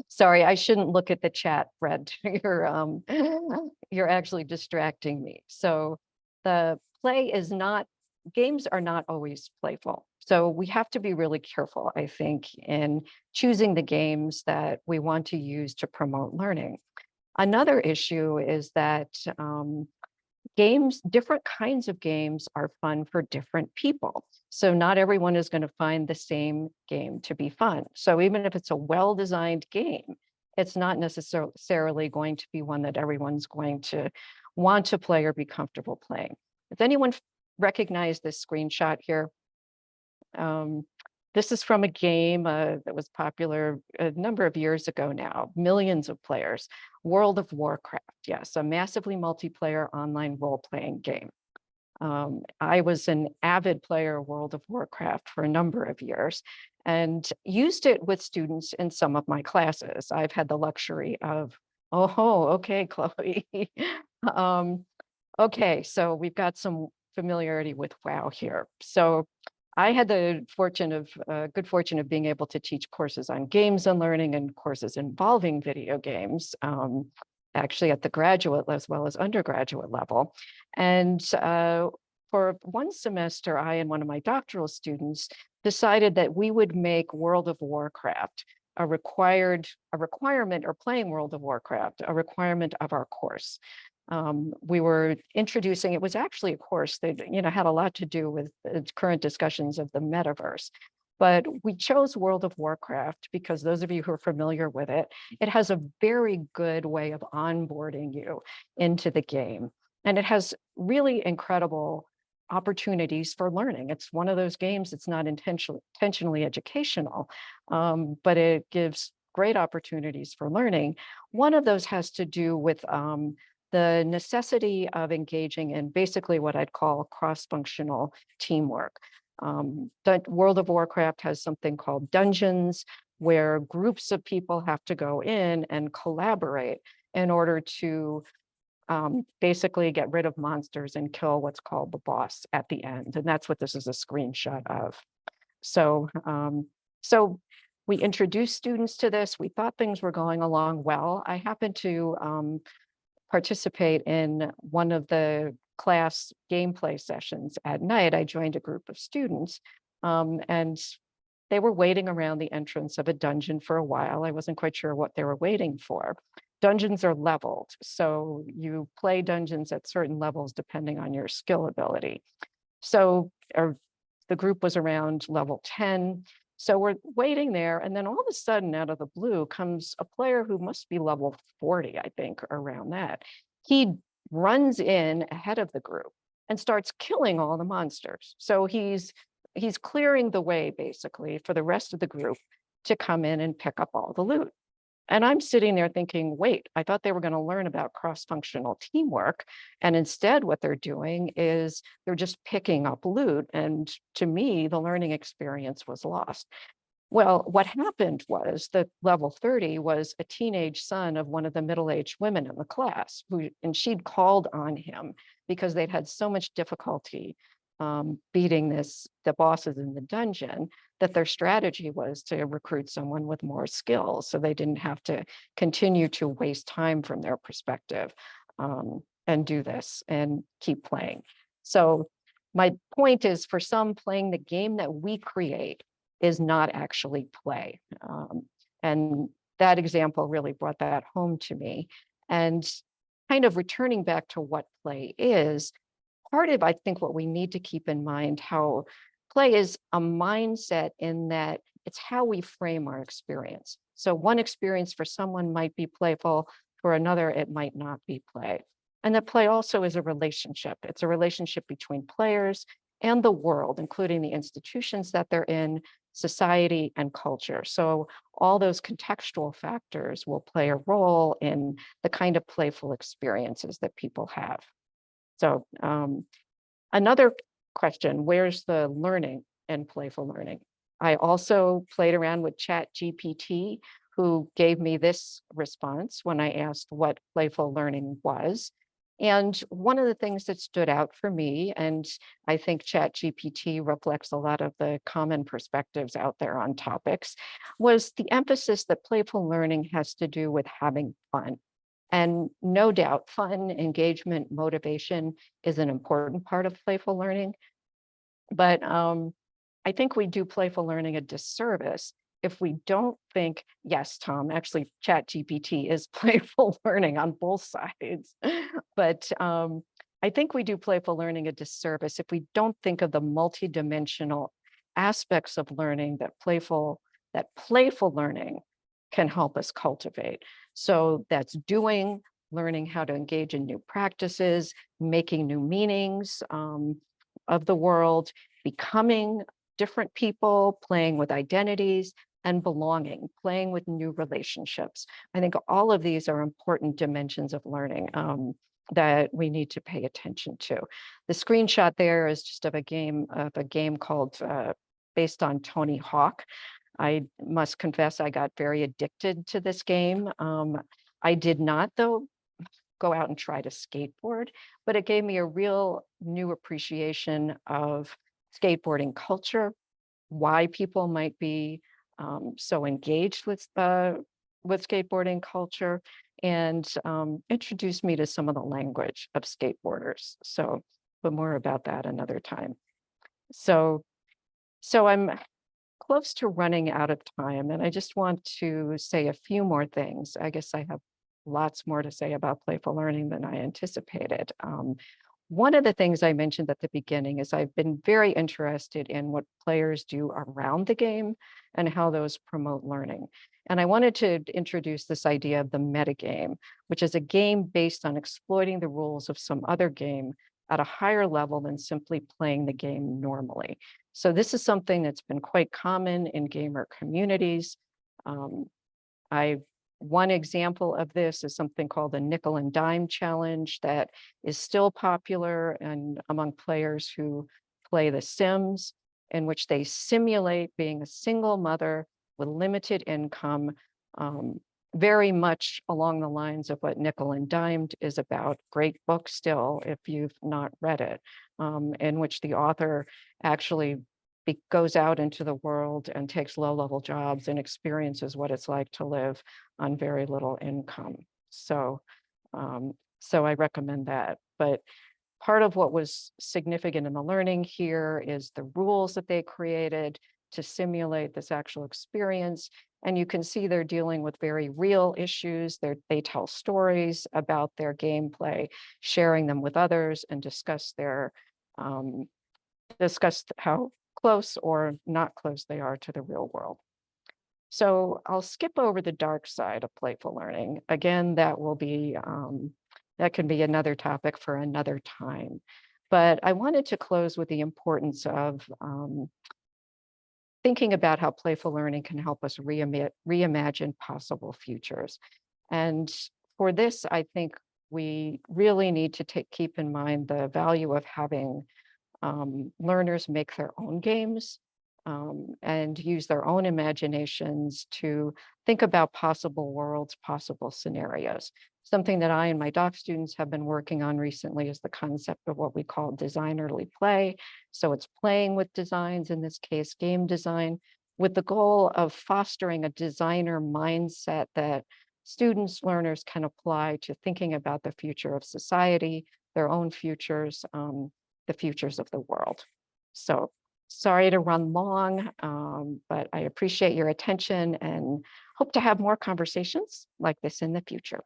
sorry, I shouldn't look at the chat, Fred. You're actually distracting me. So the play is not, games are not always playful. So we have to be really careful, I think, in choosing the games that we want to use to promote learning. Another issue is that games, different kinds of games are fun for different people. So not everyone is going to find the same game to be fun. So even if it's a well-designed game, it's not necessarily going to be one that everyone's going to want to play or be comfortable playing. Does anyone recognize this screenshot here? This is from a game that was popular a number of years ago now, millions of players. World of Warcraft, yes, a massively multiplayer online role-playing game. I was an avid player of World of Warcraft for a number of years and used it with students in some of my classes. I've had the luxury of, oh, okay, Chloe. Okay, so we've got some familiarity with WoW here. So I had the good fortune of being able to teach courses on games and learning and courses involving video games, actually at the graduate as well as undergraduate level. And for one semester, I and one of my doctoral students decided that we would make World of Warcraft a requirement, or playing World of Warcraft, a requirement of our course. We were introducing, it was actually a course that, had a lot to do with current discussions of the metaverse. But we chose World of Warcraft because those of you who are familiar with it, it has a very good way of onboarding you into the game. And it has really incredible opportunities for learning. It's one of those games that's not intentionally educational, but it gives great opportunities for learning. One of those has to do with the necessity of engaging in basically what I'd call cross-functional teamwork. The World of Warcraft has something called dungeons, where groups of people have to go in and collaborate in order to basically get rid of monsters and kill what's called the boss at the end. And that's what this is a screenshot of. So, so we introduced students to this. We thought things were going along well. I happened to participate in one of the class gameplay sessions at night. I joined a group of students and they were waiting around the entrance of a dungeon for a while. I wasn't quite sure what they were waiting for. Dungeons are leveled, so you play dungeons at certain levels depending on your skill ability. So the group was around level 10. So we're waiting there, and then all of a sudden, out of the blue, comes a player who must be level 40, I think, around that. He runs in ahead of the group and starts killing all the monsters. So he's clearing the way, basically, for the rest of the group to come in and pick up all the loot. And I'm sitting there thinking, wait, I thought they were going to learn about cross-functional teamwork. And instead, what they're doing is they're just picking up loot. And to me, the learning experience was lost. Well, what happened was that level 30 was a teenage son of one of the middle-aged women in the class, and she'd called on him because they'd had so much difficulty beating the bosses in the dungeon, that their strategy was to recruit someone with more skills so they didn't have to continue to waste time from their perspective and do this and keep playing. So my point is, for some, playing the game that we create is not actually play. And that example really brought that home to me. And kind of returning back to what play is, part of, I think, what we need to keep in mind, how play is a mindset in that it's how we frame our experience. So one experience for someone might be playful, for another, it might not be play. And that play also is a relationship. It's a relationship between players and the world, including the institutions that they're in, society, and culture. So all those contextual factors will play a role in the kind of playful experiences that people have. So another question, where's the learning in playful learning? I also played around with ChatGPT, who gave me this response when I asked what playful learning was. And one of the things that stood out for me, and I think ChatGPT reflects a lot of the common perspectives out there on topics, was the emphasis that playful learning has to do with having fun. And no doubt, fun, engagement, motivation is an important part of playful learning. But I think we do playful learning a disservice if we don't think, yes, Tom, actually ChatGPT is playful learning on both sides. But I think we do playful learning a disservice if we don't think of the multidimensional aspects of learning that playful learning can help us cultivate. So that's doing, learning how to engage in new practices, making new meanings of the world, becoming different people, playing with identities, and belonging, playing with new relationships. I think all of these are important dimensions of learning that we need to pay attention to. The screenshot there is just of a game called based on Tony Hawk. I must confess I got very addicted to this game. I did not, though, go out and try to skateboard, but it gave me a real new appreciation of skateboarding culture, why people might be so engaged with skateboarding culture, and introduced me to some of the language of skateboarders. So, but more about that another time. So I'm close to running out of time, and I just want to say a few more things. I guess I have lots more to say about playful learning than I anticipated. One of the things I mentioned at the beginning is I've been very interested in what players do around the game and how those promote learning. And I wanted to introduce this idea of the metagame, which is a game based on exploiting the rules of some other game at a higher level than simply playing the game normally. So this is something that's been quite common in gamer communities. One example of this is something called the nickel and dime challenge that is still popular and among players who play The Sims, in which they simulate being a single mother with limited income, very much along the lines of what Nickel and Dimed is about. Great book still, if you've not read it, in which the author actually goes out into the world and takes low-level jobs and experiences what it's like to live on very little income. So I recommend that. But part of what was significant in the learning here is the rules that they created to simulate this actual experience. And you can see they're dealing with very real issues. They tell stories about their gameplay, sharing them with others, and discuss how close or not close they are to the real world. So I'll skip over the dark side of playful learning. Again, that can be another topic for another time. But I wanted to close with the importance of thinking about how playful learning can help us reimagine possible futures. And for this, I think we really need to keep in mind the value of having learners make their own games and use their own imaginations to think about possible worlds, possible scenarios. Something that I and my doc students have been working on recently is the concept of what we call designerly play. So it's playing with designs, in this case, game design, with the goal of fostering a designer mindset that students, learners can apply to thinking about the future of society, their own futures, the futures of the world. So sorry to run long, but I appreciate your attention and hope to have more conversations like this in the future.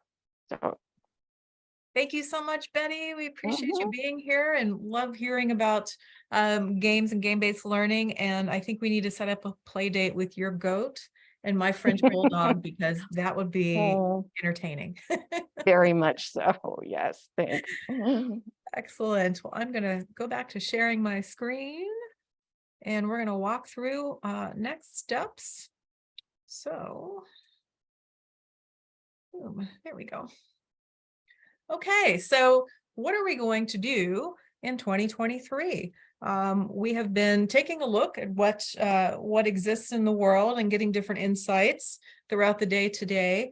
So thank you so much, Betty. We appreciate you being here and love hearing about games and game-based learning. And I think we need to set up a play date with your goat and my French bulldog because that would be entertaining. Very much so. Yes, thanks. Excellent. Well, I'm going to go back to sharing my screen and we're going to walk through next steps. So, boom, there we go. Okay, so what are we going to do in 2023? We have been taking a look at what exists in the world and getting different insights throughout the day today.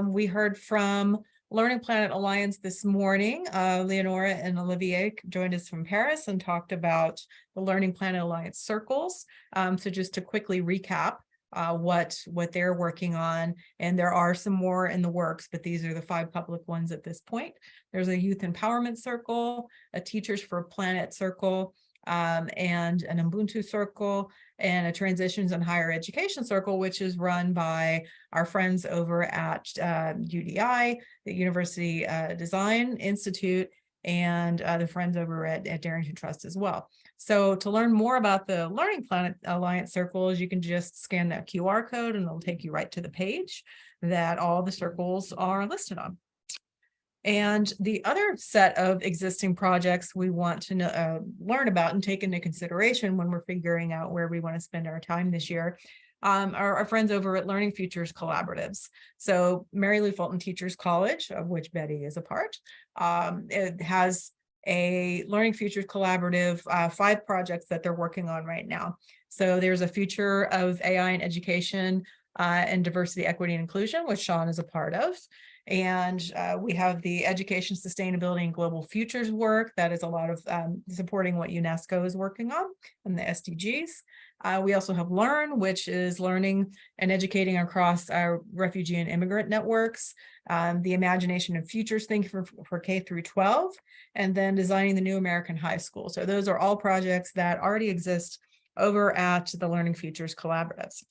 We heard from Learning Planet Alliance this morning. Leonora and Olivier joined us from Paris and talked about the Learning Planet Alliance circles. So just to quickly recap what they're working on, and there are some more in the works, but these are the 5 public ones at this point. There's a youth empowerment circle, a Teachers for a Planet circle, and an Ubuntu circle, and a transitions and higher education circle, which is run by our friends over at UDI, the University Design Institute, and the friends over at Darrington Trust as well. So to learn more about the Learning Planet Alliance circles, you can just scan that QR code and it'll take you right to the page that all the circles are listed on. And the other set of existing projects we want to learn about and take into consideration when we're figuring out where we want to spend our time this year are our friends over at Learning Futures Collaboratives. So Mary Lou Fulton Teachers College, of which Betty is a part, it has a Learning Futures Collaborative, 5 projects that they're working on right now. So there's a future of AI in education and diversity, equity, and inclusion, which Sean is a part of. And we have the education, sustainability, and global futures work. That is a lot of supporting what UNESCO is working on and the SDGs. We also have Learn, which is learning and educating across our refugee and immigrant networks, the imagination and futures thinking for K through 12, and then designing the new American high school. So those are all projects that already exist over at the Learning Futures Collaboratives.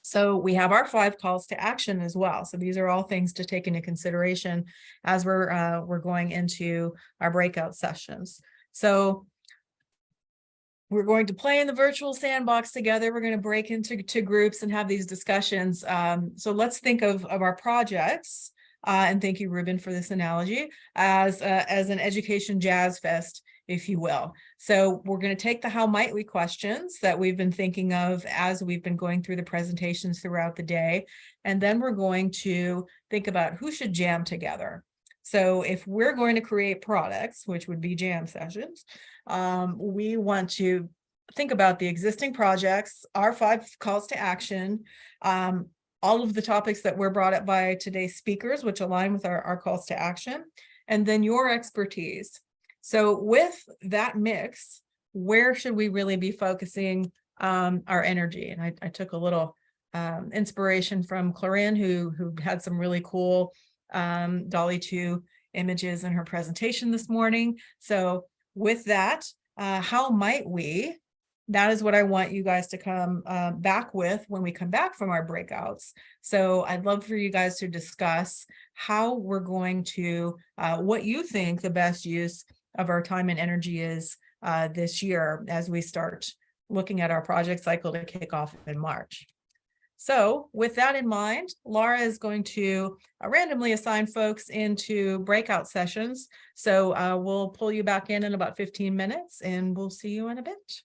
So we have our 5 calls to action as well. So these are all things to take into consideration as we're going into our breakout sessions. So we're going to play in the virtual sandbox together. We're going to break into groups and have these discussions. So let's think of our projects. And thank you, Ruben, for this analogy as an education jazz fest, if you will. So we're going to take the how might we questions that we've been thinking of as we've been going through the presentations throughout the day. And then we're going to think about who should jam together. So if we're going to create products, which would be jam sessions, we want to think about the existing projects, our 5 calls to action, all of the topics that were brought up by today's speakers, which align with our calls to action, and then your expertise. So with that mix, where should we really be focusing our energy? And I took a little inspiration from Clarin, who had some really cool Dolly 2 images in her presentation this morning. So with that, how might we? That is what I want you guys to come back with when we come back from our breakouts. So I'd love for you guys to discuss how we're going to, what you think the best use of our time and energy is this year as we start looking at our project cycle to kick off in March. So with that in mind, Laura is going to randomly assign folks into breakout sessions. So we'll pull you back in about 15 minutes and we'll see you in a bit.